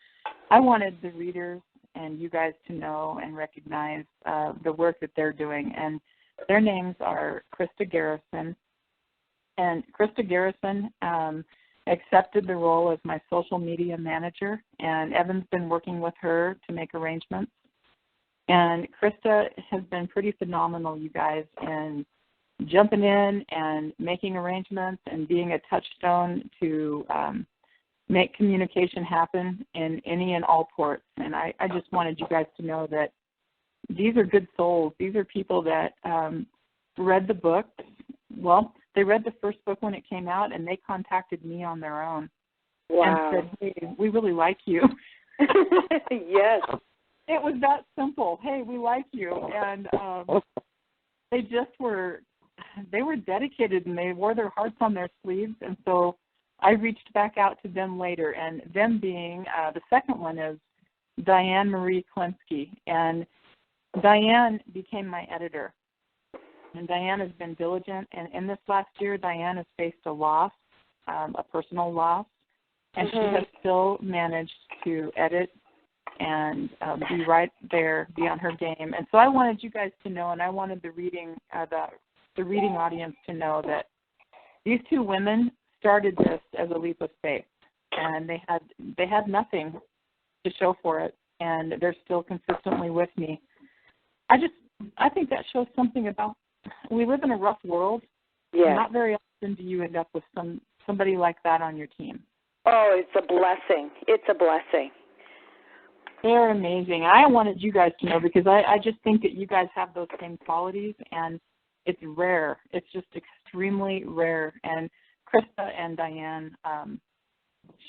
I wanted the readers and you guys to know and recognize the work that they're doing. And their names are Krista Garrison. And Krista Garrison accepted the role as my social media manager, and Evan's been working with her to make arrangements. And Krista has been pretty phenomenal, you guys, in jumping in and making arrangements and being a touchstone to make communication happen in any and all ports. And I just wanted you guys to know that these are good souls. These are people that read the book. Well, they read the first book when it came out, and they contacted me on their own.
Wow.
And said, hey, we really like you.
Yes.
It was that simple. Hey, we like you. And they were dedicated, and they wore their hearts on their sleeves. And so I reached back out to them later, and them being, the second one is Diane Marie Klinsky. And Diane became my editor. And Diane has been diligent. And in this last year, Diane has faced a loss, a personal loss. And she has still managed to edit and be right there, be on her game. And so I wanted you guys to know, and I wanted the reading audience to know that these two women started this as a leap of faith, and they had nothing to show for it, and they're still consistently with me. I think that shows something about, we live in a rough world.
Yeah.
Not very often do you end up with somebody like that on your team.
Oh, it's a blessing. It's a blessing.
They're amazing. I wanted you guys to know because I just think that you guys have those same qualities, and it's rare. It's just extremely rare. And Krista and Diane,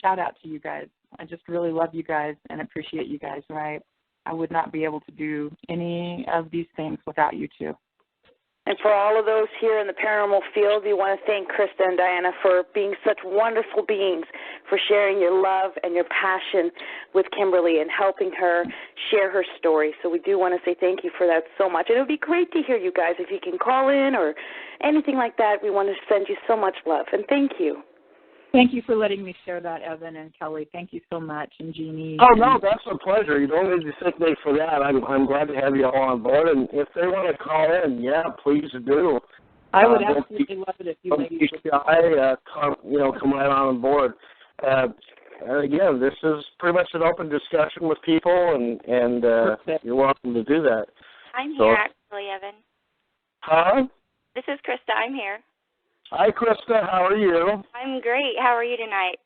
shout out to you guys. I just really love you guys and appreciate you guys. Right? I would not be able to do any of these things without you two.
And for all of those here in the paranormal field, we want to thank Krista and Diana for being such wonderful beings, for sharing your love and your passion with Kimberly and helping her share her story. So we do want to say thank you for that so much. And it would be great to hear you guys. If you can call in or anything like that, we want to send you so much love. And thank you.
Thank you for letting me share that, Evan and Kelly. Thank you so much, and Jeannie.
Oh, no, that's a pleasure. You don't need to thank me for that. I'm glad to have you all on board. And if they want to call in, yeah, please do.
I would absolutely love it if you ladies would
come right on board. Again, this is pretty much an open discussion with people, and you're welcome to do that.
I'm here, actually, Evan.
Huh?
This is Krista. I'm here.
Hi, Krista. How are you?
I'm great. How are you tonight?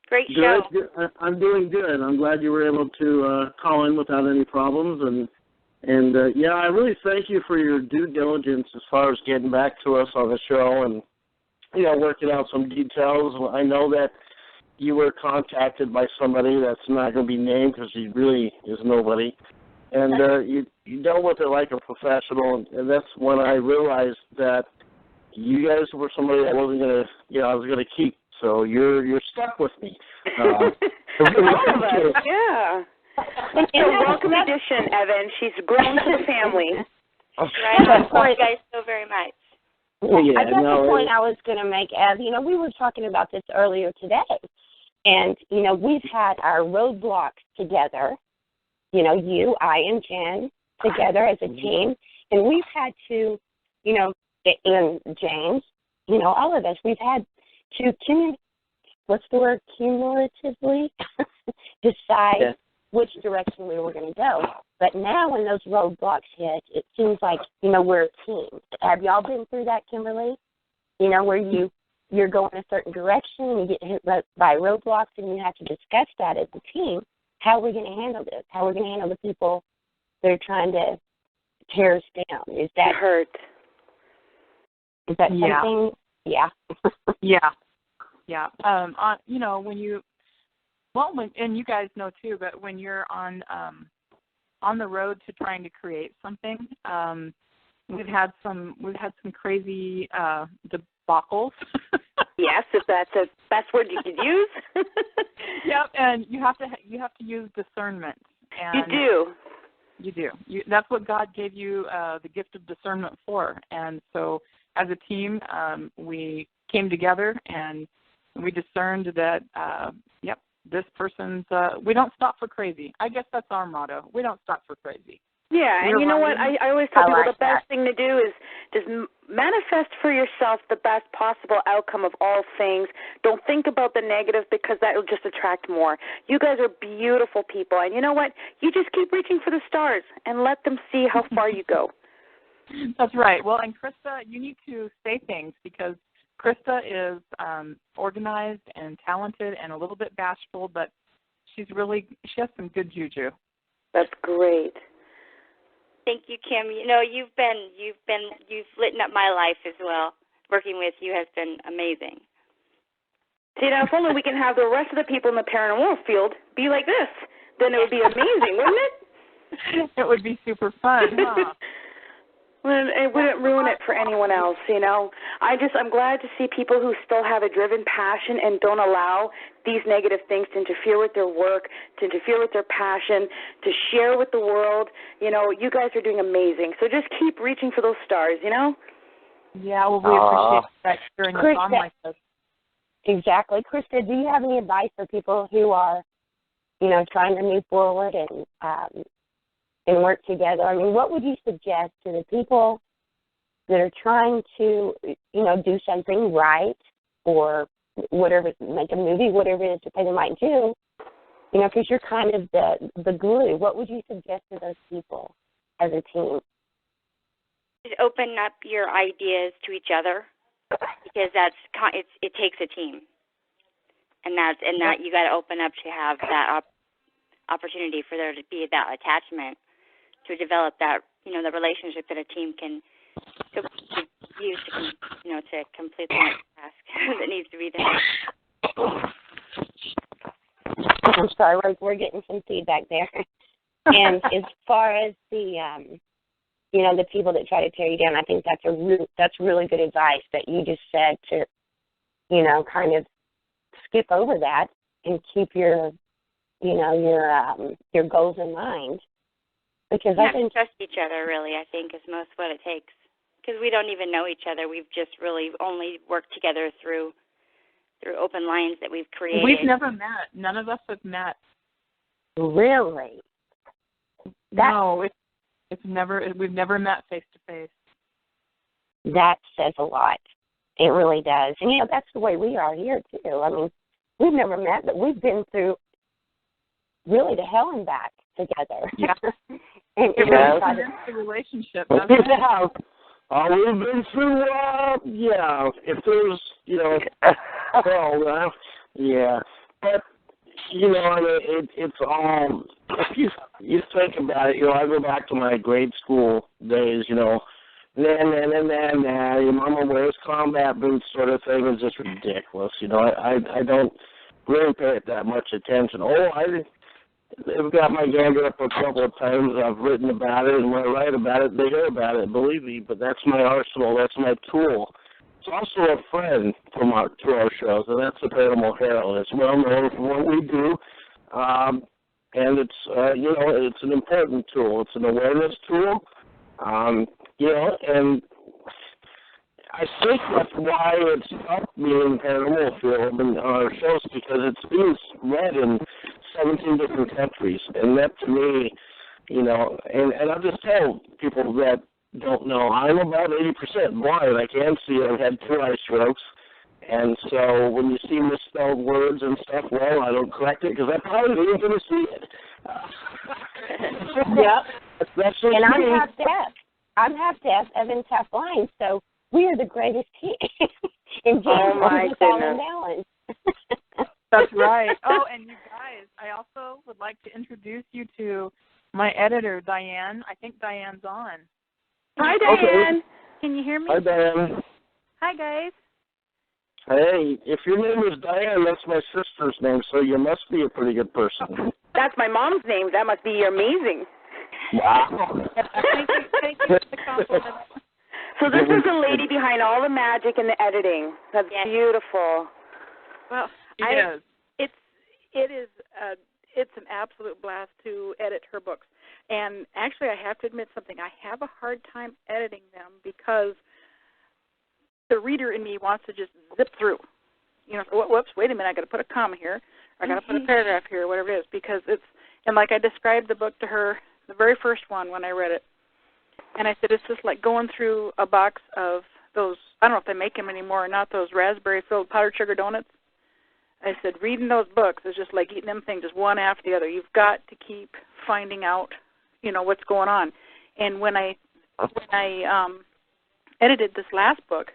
Great show.
Good. I'm doing good. I'm glad you were able to call in without any problems. And I really thank you for your due diligence as far as getting back to us on the show and, working out some details. I know that you were contacted by somebody that's not going to be named because he really is nobody. And you dealt with it like a professional, and that's when I realized that you guys were somebody that wasn't going to, I was going to keep. So you're stuck with me.
All of us, yeah. It's a welcome addition, Evan. She's grown to the family.
Right. Thank you guys so very much.
I guess the point I was going to make, Ev, we were talking about this earlier today. And, we've had our roadblocks together, you, I, and Jen together as a team. And we've had to, and James, all of us, we've had to, cumulatively decide which direction we were going to go. But now when those roadblocks hit, it seems like, we're a team. Have y'all been through that, Kimberly? Where you're going a certain direction and you get hit by roadblocks and you have to discuss that as a team. How are we going to handle this? How are we going to handle the people that are trying to tear us down? Is that
hurt?
Is that something? Yeah.
Yeah. When you, and you guys know too, but when you're on the road to trying to create something, we've had some crazy debacles.
Yes, if that's the best word you could use.
Yep, and you have to use discernment. And
you do.
You do. That's what God gave you the gift of discernment for. And so as a team, we came together and we discerned that, this person's, we don't stop for crazy. I guess that's our motto. We don't stop for crazy.
Yeah, and you know what? I always tell people the best thing to do is just manifest for yourself the best possible outcome of all things. Don't think about the negative because that will just attract more. You guys are beautiful people, and you know what? You just keep reaching for the stars and let them see how far you go.
That's right. Well, and Krista, you need to say things because Krista is organized and talented and a little bit bashful, but she has some good juju.
That's great.
Thank you, Kim. You know, you've lit up my life as well. Working with you has been amazing.
See, now if only we can have the rest of the people in the paranormal field be like this, then it would be amazing, wouldn't it?
It would be super fun, huh?
Well, it wouldn't ruin it for anyone else, you know. I'm glad to see people who still have a driven passion and don't allow these negative things to interfere with their work, to interfere with their passion, to share with the world. You know, you guys are doing amazing. So just keep reaching for those stars, you know?
Yeah, well, we appreciate that during a song like this.
Exactly. Krista, do you have any advice for people who are, trying to move forward and work together? I mean, what would you suggest to the people that are trying to, do something right or whatever, make a movie, whatever it is that they might do, because you're kind of the glue. What would you suggest to those people as a team?
Just open up your ideas to each other because it takes a team. And that you got to open up to have that opportunity for there to be that attachment, to develop that, the relationship that a team can use to complete the next task that needs to be done.
I'm sorry, we're getting some feedback there. And as far as the, the people that try to tear you down, I think that's really good advice that you just said to, kind of skip over that and keep your goals in mind. Because
I think trust each other, really, I think, is most what it takes. Because we don't even know each other. We've just really only worked together through open lines that we've created.
We've never met. None of us have met.
Really?
No, we've never met face to face.
That says a lot. It really does. And, that's the way we are here, too. I mean, we've never met, but we've been through really the hell and back together.
Yeah.
And
it really cements the relationship.
We've been through, if there's, But, it's all, if you think about it, I go back to my grade school days, your mama wears combat boots sort of thing is just ridiculous. I don't really pay it that much attention. I've got my gander up a couple of times. I've written about it, and when I write about it, they hear about it, believe me, but that's my arsenal. That's my tool. It's also a friend to our shows, and that's the Paranormal Herald. It's well known for what we do, and it's, it's an important tool. It's an awareness tool, and I think that's why it's helped me in the paranormal field and our shows, because it's being read in 17 different countries. And that to me, and I'll just tell people that don't know, I'm about 80% blind. I can see. I've had 2 eye strokes. And so when you see misspelled words and stuff, well, I don't correct it because I probably ain't going to see it.
Yep. And I'm half deaf. Evan's half blind, so we are the greatest team in general.
Oh, my goodness.
Balance.
That's right. Oh, and you guys, I also would like to introduce you to my editor, Diane. I think Diane's on.
Hi, Diane.
Okay. Can you hear me?
Hi, Diane.
Hi, guys.
Hey, if your name is Diane, that's my sister's name, so you must be a pretty good person.
That's my mom's name. That must be amazing.
Wow.
Thank you for the compliment.
So this is the lady behind all the magic and the editing. That's beautiful.
Well,
it is.
It's an absolute blast to edit her books. And actually, I have to admit something. I have a hard time editing them because the reader in me wants to just zip through. You know, whoops, wait a minute, I got to put a comma here. I got to put a paragraph here, whatever it is, because it's, and like I described the book to her, the very first one when I read it, and I said, it's just like going through a box of those, I don't know if they make them anymore or not, those raspberry-filled powdered sugar donuts. I said, reading those books is just like eating them things, just one after the other. You've got to keep finding out, you know, what's going on. And when I edited this last book,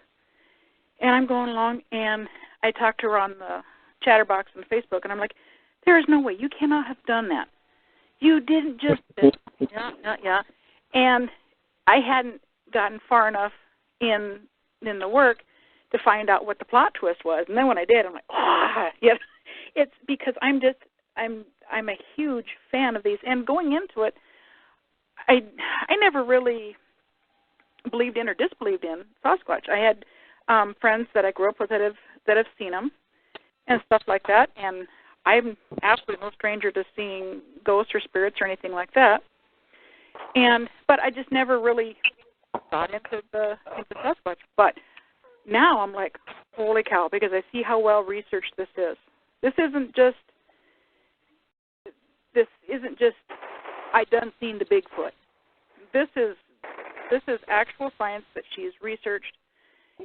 and I'm going along, and I talked to her on the chatterbox on Facebook, and I'm like, there is no way. You cannot have done that. You didn't just, yeah. And I hadn't gotten far enough in the work to find out what the plot twist was. And then when I did, I'm like, yeah. It's because I'm a huge fan of these. And going into it, I never really believed in or disbelieved in Sasquatch. I had friends that I grew up with that have seen them and stuff like that, and I'm absolutely no stranger to seeing ghosts or spirits or anything like that. But I just never really got into Sasquatch. But now I'm like, holy cow, because I see how well researched this is. This isn't just I done seen the Bigfoot. This is actual science that she's researched.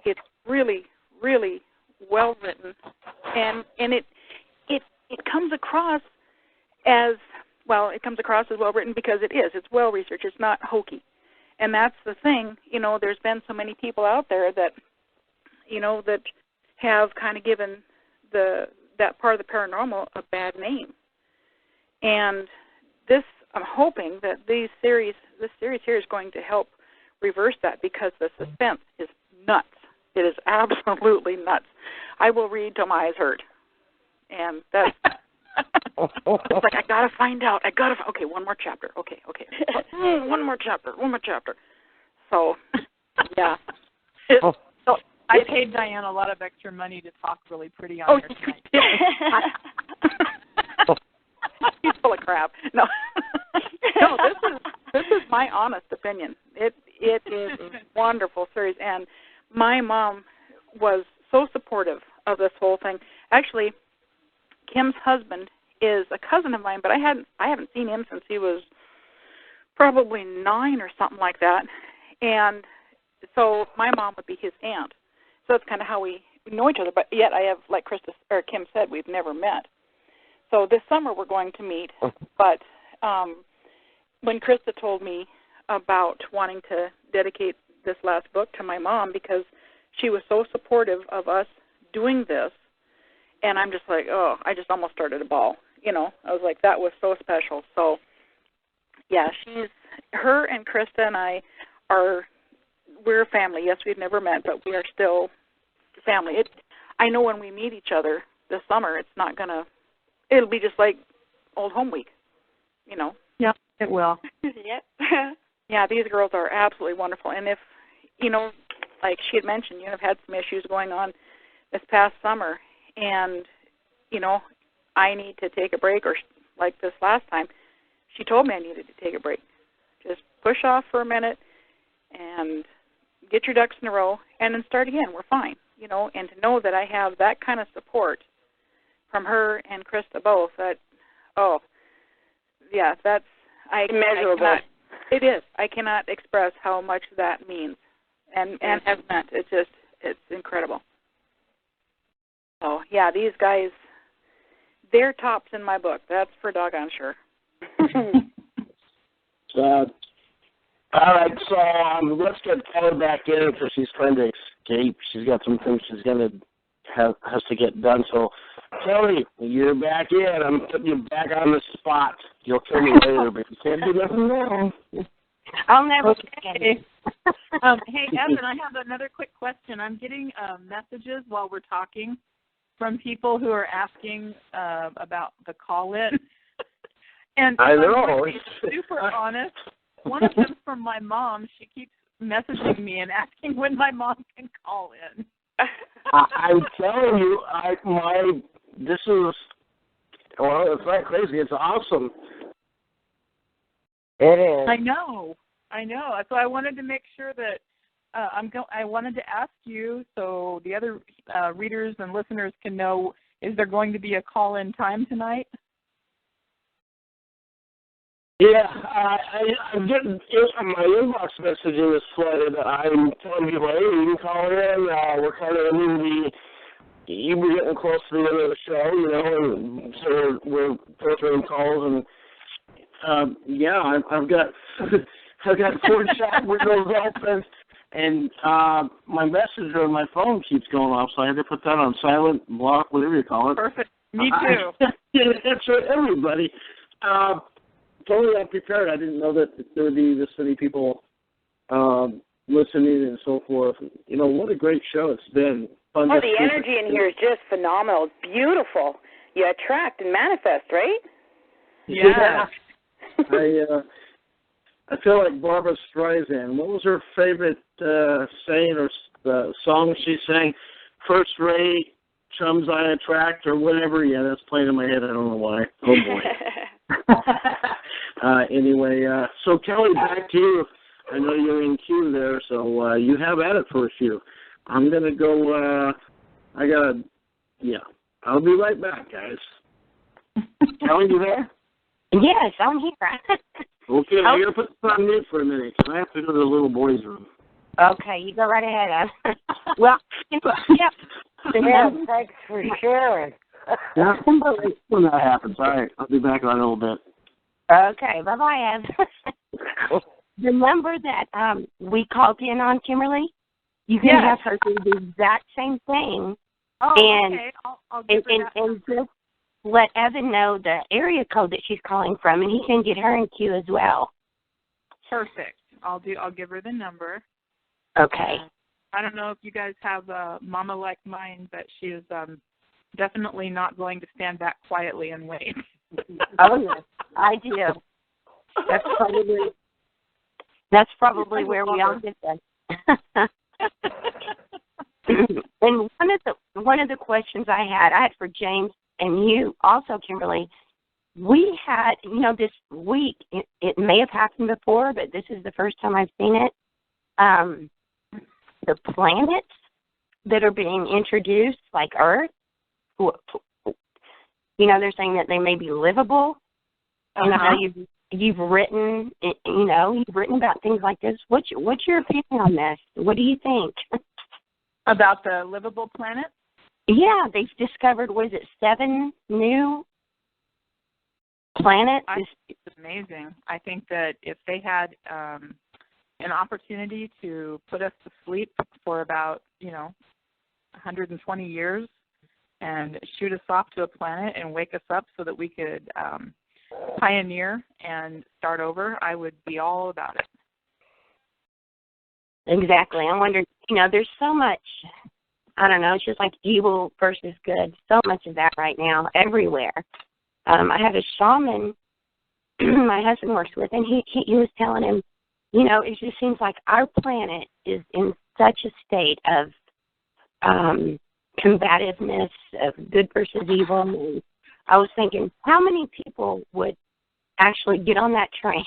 It's really, really well written, and it comes across as well. It comes across as well written because it is. It's well researched. It's not hokey, and that's the thing. You know, there's been so many people out there that, you know, that have kind of given that part of the paranormal a bad name, and this, I'm hoping that this series here is going to help reverse that, because the suspense is nuts. It is absolutely nuts. I will read till my eyes hurt. And that's, it's like, I got to find out. Okay, one more chapter. Okay. One more chapter. So, yeah.
So I paid Diane a lot of extra money to talk really pretty on her tonight.
He's full of crap. No. No, this is my honest opinion. It is a wonderful series, and my mom was so supportive of this whole thing. Actually, Kim's husband is a cousin of mine, but I haven't seen him since he was probably 9 or something like that. And so my mom would be his aunt. So that's kind of how we know each other. But yet I have, like Kim said, we've never met. So this summer we're going to meet. But when Krista told me about wanting to dedicate this last book to my mom, because she was so supportive of us doing this, and I'm just like, oh, I just almost started a bawl. You know, I was like, that was so special. So, yeah, her and Krista and I we're a family. Yes, we've never met, but we are still family. I know when we meet each other this summer, it'll be just like old home week, you know.
Yeah, it will.
Yep.
Yeah, these girls are absolutely wonderful. And if, you know, like she had mentioned, you have had some issues going on this past summer, and, you know, I need to take a break, or like this last time, she told me I needed to take a break. Just push off for a minute and get your ducks in a row and then start again. We're fine, you know, and to know that I have that kind of support from her and Krista both, that, oh, yeah, that's immeasurable. It is. I cannot express how much that means and has meant. It's incredible. So, yeah, these guys, they're tops in my book. That's for doggone sure.
All right, so let's get Kelly back in because she's trying to escape. She's got some things she's going to has to get done. So, Kelly, you're back in. I'm putting you back on the spot. You'll kill me later, but you can't do nothing now.
I'll never
forget it. Hey, Evan, I have another quick question. I'm getting messages while we're talking from people who are asking about the call-in. And
I know.
I'm super honest. One of them's from my mom. She keeps messaging me and asking when my mom can call in.
I'm telling you, this is, well, it's not crazy. It's awesome.
It is.
I know. So I wanted to make sure that I wanted to ask you so the other readers and listeners can know, is there going to be a call-in time tonight?
Yeah, I'm getting my inbox messaging is flooded. I'm telling people, hey, you can call in. We're kind of ending we're getting close to the end of the show, you know, and so we're filtering calls, and I've got 4 chat windows open, and my messenger on my phone keeps going off, so I had to put that on silent, block, whatever you call it.
Perfect. Me too.
I can't answer everybody. Totally unprepared. I didn't know that there would be this many people listening and so forth. You know, what a great show it's been. Fun
the energy in here is just phenomenal. It's beautiful. You attract and manifest, right?
Yeah.
I feel like Barbara Streisand. What was her favorite saying or song she sang? First rate, chums I attract, or whatever. Yeah, that's playing in my head. I don't know why. Oh, boy. Anyway, so Kelly, back to you. I know you're in queue there, so you have at it for a few. I'm going to go, I'll be right back, guys. Kelly, you there?
Yes, I'm here.
Okay, I got to put this on mute for a minute, because I have to go to the little boys' room.
Okay, you go right ahead. Well,
yeah, thanks for sharing.
Yeah, when that happens. All right, I'll be back in a little bit.
Okay, bye-bye, Ev. The number that we called in on, Kimberly, you can have her do the exact same thing.
Oh, okay. I'll give her that
and just let Evan know the area code that she's calling from, and he can get her in queue as well.
Perfect. I'll give her the number.
Okay.
I don't know if you guys have a mama like mine, but she is definitely not going to stand back quietly and wait.
Oh, yes, I do. That's probably where we all get that. And one of the questions I had for James and you also, Kimberly, we had, this week, it may have happened before, but this is the first time I've seen it. The planets that are being introduced, like Earth, they're saying that they may be livable. How you've written, you've written about things like this. What's your opinion on this? What do you think?
About the livable planet?
Yeah, they've discovered, 7 new planets?
It's amazing. I think that if they had an opportunity to put us to sleep for about, 120 years and shoot us off to a planet and wake us up so that we could pioneer and start over, I would be all about it.
Exactly. I'm wondering, there's so much, I don't know, it's just like evil versus good. So much of that right now, everywhere. I have a shaman my husband works with, and he was telling him, it just seems like our planet is in such a state of combativeness, of good versus evil. And I was thinking, how many people would actually get on that train?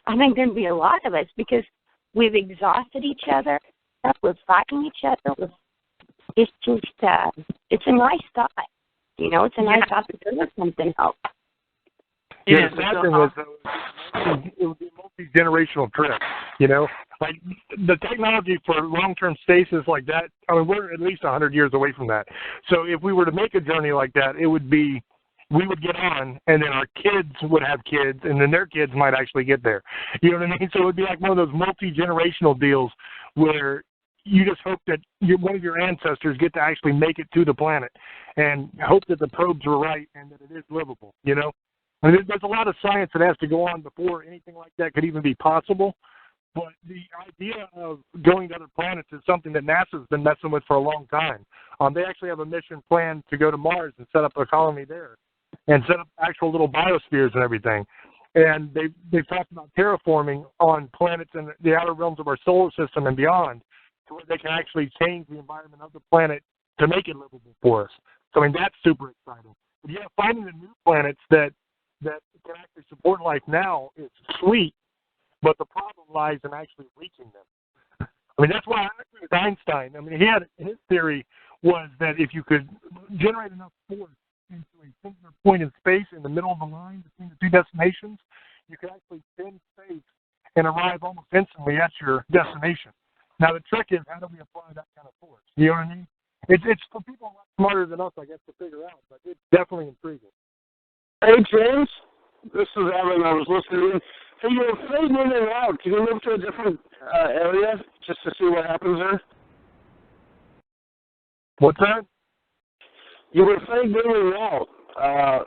I think there'd be a lot of us, because we've exhausted each other. We're fighting each other. It's just, it's a nice thought. It's a nice thought to do something else.
Yeah, the sad thing was, it would be a multi-generational trip, Like, the technology for long-term stasis like that, we're at least 100 years away from that. So if we were to make a journey like that, it would be, we would get on, and then our kids would have kids, and then their kids might actually get there. You know what I mean? So it would be like one of those multi-generational deals where you just hope that one of your ancestors get to actually make it to the planet and hope that the probes were right and that it is livable, There's a lot of science that has to go on before anything like that could even be possible. But the idea of going to other planets is something that NASA's been messing with for a long time. They actually have a mission planned to go to Mars and set up a colony there and set up actual little biospheres and everything. And they've talked about terraforming on planets in the outer realms of our solar system and beyond, to where they can actually change the environment of the planet to make it livable for us. So, that's super exciting. But finding the new planets that can actually support life now is sweet, but the problem lies in actually reaching them. I mean, that's why I agree with Einstein. I mean, his theory was that if you could generate enough force into a singular point in space in the middle of the line between the two destinations, you could actually bend space and arrive almost instantly at your destination. Now, the trick is, how do we apply that kind of force? You know what I mean? It's for people a lot smarter than us, I guess, to figure out, but it's definitely intriguing.
Hey, James, this is Evan. I was listening. Hey, you're fading in and out. Can you move to a different area just to see what happens there?
What's that?
You were fading in and out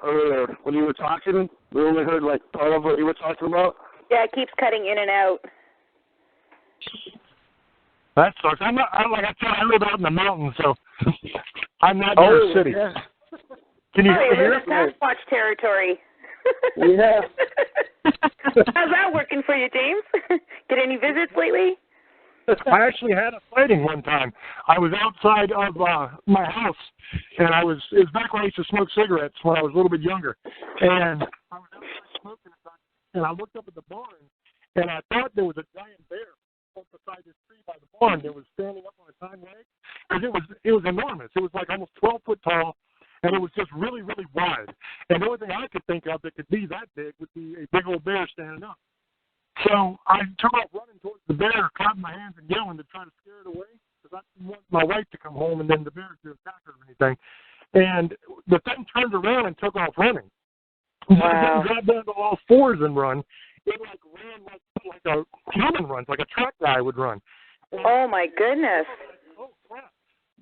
earlier when you were talking. We only heard, like, part of what you were talking about.
Yeah, it keeps cutting in and out.
That sucks. I'm not, like I said, I live out in the mountains, so I'm not near a city.
Yeah.
Can you
hear
me?
Sasquatch territory.
Yeah.
How's that working for you, James? Get any visits lately?
I actually had a sighting one time. I was outside of my house, and it was back when I used to smoke cigarettes when I was a little bit younger. And I was outside smoking, and I looked up at the barn, and I thought there was a giant bear beside this tree by the barn that was standing up on its hind legs, because it was enormous. It was like almost 12 foot tall, and it was just really, really wide. And the only thing I could think of that could be that big would be a big old bear standing up. So I took off running towards the bear, clapping my hands and yelling to try to scare it away, because I didn't want my wife to come home and then the bear to attack her or anything. And the thing turned around and took off running. Wow. So it didn't grab down to all fours and run. It like ran like a human runs, like a track guy would run. And
oh my goodness!
Oh crap!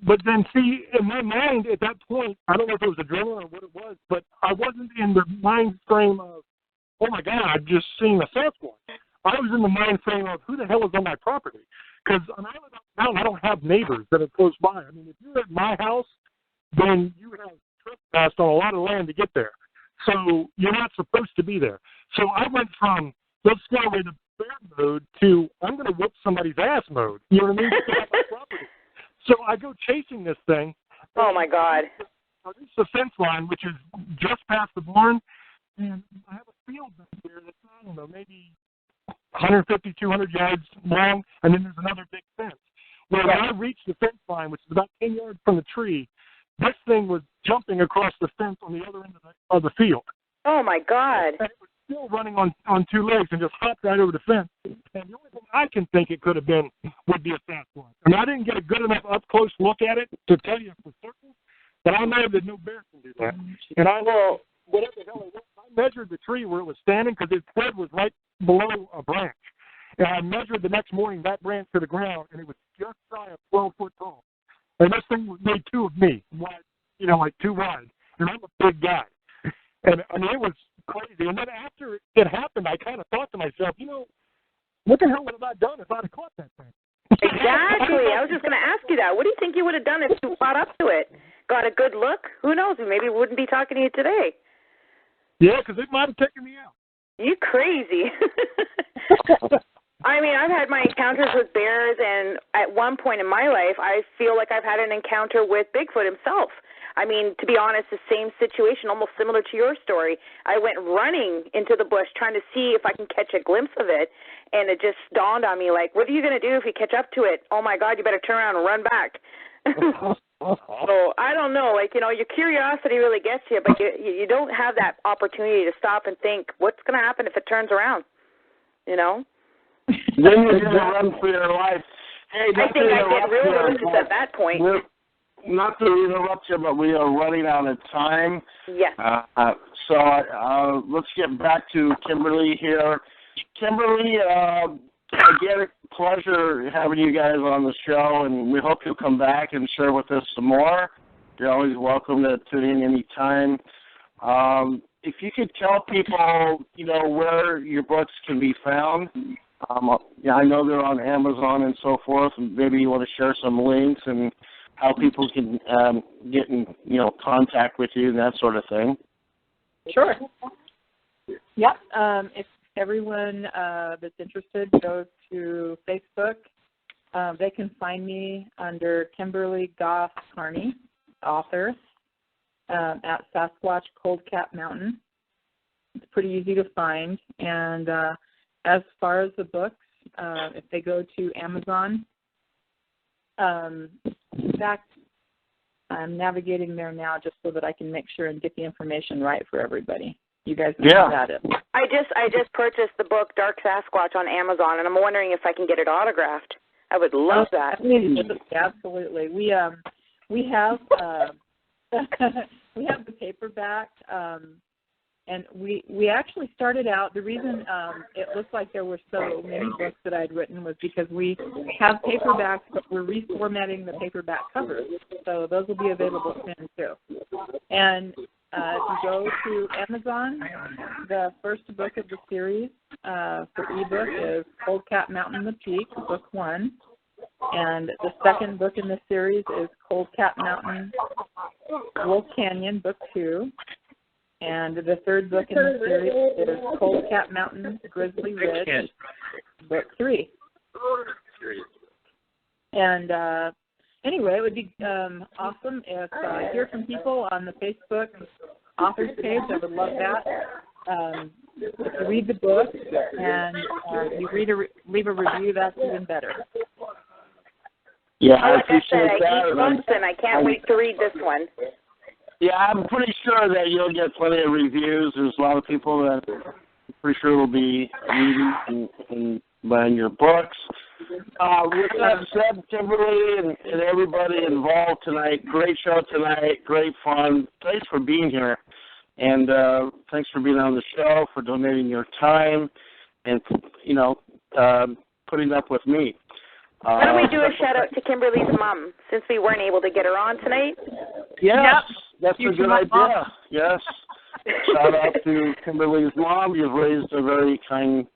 But then, see, in my mind at that point, I don't know if it was adrenaline or what it was, but I wasn't in the mind frame of, oh my God, I've just seen a Sasquatch. I was in the mind frame of, who the hell is on my property? Because on Island Mountain, I don't have neighbors that are close by. I mean, if you're at my house, then you have trespassed on a lot of land to get there. So you're not supposed to be there. So I went from, let's go away to bear mode to, I'm going to whoop somebody's ass mode. You know what I mean? So I go chasing this thing.
Oh, my God.
I reach the fence line, which is just past the barn, and I have a field back there that's, I don't know, maybe 150, 200 yards long, and then there's another big fence. Well, when I reached the fence line, which is about 10 yards from the tree, this thing was jumping across the fence on the other end of the field.
Oh, my God.
And it was still running on two legs and just hopped right over the fence. And the only thing I can think it could have been would be a Sasquatch. I mean, I didn't get a good enough up-close look at it to tell you for certain, but I know that no bear can do that. And I know, whatever the hell it was, I measured the tree where it was standing because its head was right below a branch. And I measured the next morning that branch to the ground, and it was just shy of 12 foot tall. And this thing made two of me, wide, you know, like two wide. And I'm a big guy. And, I mean, it was crazy. And then after it happened, I kind of thought to myself, you know, what the hell would have I done if I'd have caught that thing?
Exactly. I was just going to ask you that. What do you think you would have done if you caught up to it? Got a good look? Who knows? Maybe we wouldn't be talking to you today.
Yeah, because it might have taken me out.
You crazy. I mean, I've had my encounters with bears, and at one point in my life, I feel like I've had an encounter with Bigfoot himself. I mean, to be honest, the same situation, almost similar to your story. I went running into the bush trying to see if I can catch a glimpse of it, and it just dawned on me, like, what are you going to do if you catch up to it? Oh, my God, you better turn around and run back. So I don't know, like, you know, your curiosity really gets you, but you don't have that opportunity to stop and think, what's going to happen if it turns around, you know?
Then you're going to run for your life. Hey,
I think I get real religious at that point.
Not to interrupt you, but we are running out of time.
Yes.
So let's get back to Kimberly here. Kimberly, again, it's a pleasure having you guys on the show, and we hope you'll come back and share with us some more. You're always welcome to tune in any time. If you could tell people, you know, where your books can be found. Yeah, I know they're on Amazon and so forth, and maybe you want to share some links and how people can get in, you know, contact with you and that sort of thing.
Sure. Yep. If everyone that's interested goes to Facebook, they can find me under Kimberly Goss Kearney, author, at Sasquatch Cold Cap Mountain. It's pretty easy to find. And as far as the books, if they go to Amazon, in fact, I'm navigating there now just so that I can make sure and get the information right for everybody. You guys know about it.
I just purchased the book Dark Sasquatch on Amazon, and I'm wondering if I can get it autographed. I would love that.
Absolutely. We have we have the paperback, and we actually started out. The reason it looks like there were so many books that I'd written was because we have paperbacks, but we're reformatting the paperback covers, so those will be available soon too. And if you go to Amazon, the first book of the series for ebook is Cold Cat Mountain the Peak, book 1. And the second book in the series is Cold Cat Mountain Wolf Canyon, book 2. And the third book in the series is Cold Cat Mountain Grizzly Ridge, book 3. And anyway, it would be awesome if I hear from people on the Facebook authors page. I would love that. If you read the book and you leave a review, that's even better.
Yeah,
I
appreciate that.
And I can't wait to read this one.
Yeah, I'm pretty sure that you'll get plenty of reviews. There's a lot of people that I'm pretty sure will be reading and buying your books. With that said, Kimberly and everybody involved tonight, great show tonight, great fun. Thanks for being here. And thanks for being on the show, for donating your time, and, putting up with me.
Why don't we do a shout-out to Kimberly's mom, since we weren't able to get her on tonight?
Yes, that's a good idea. Yes. Shout out to Kimberly's mom. You've raised a very kind,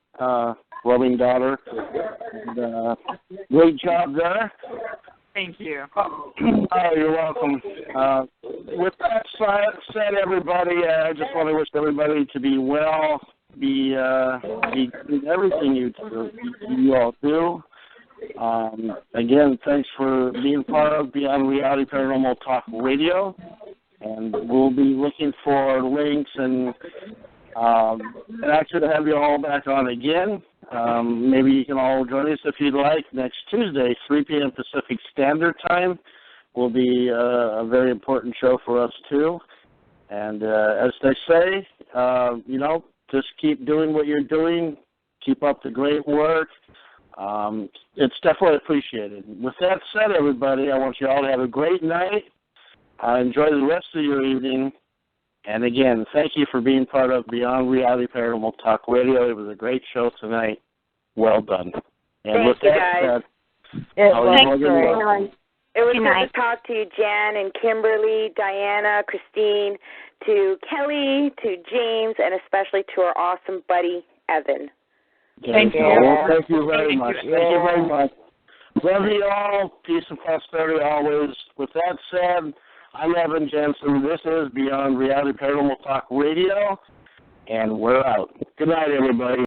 loving daughter. And, great job there.
Thank you.
Oh, you're welcome. With that said, everybody, I just want to wish everybody to be well, be everything you all do. Again, thanks for being part of Beyond Reality Paranormal Talk Radio, and we'll be looking for links and actually to have you all back on again. Maybe you can all join us if you'd like next Tuesday, 3 p.m. Pacific Standard Time. Will be a very important show for us too. And as they say, just keep doing what you're doing. Keep up the great work. It's definitely appreciated. With that said, everybody, I want you all to have a great night. Enjoy the rest of your evening. And again, thank you for being part of Beyond Reality Paranormal Talk Radio. It was a great show tonight. Well done. And with that said,
it was good to talk to you, Jan and Kimberly, Diana, Christine, to Kelly, to James, and especially to our awesome buddy, Evan.
Thank you. Well, thank you very much. Thank you very much. Love you all. Peace and prosperity always. With that said, I'm Evan Jensen. This is Beyond Reality Paranormal Talk Radio, and we're out. Good night, everybody.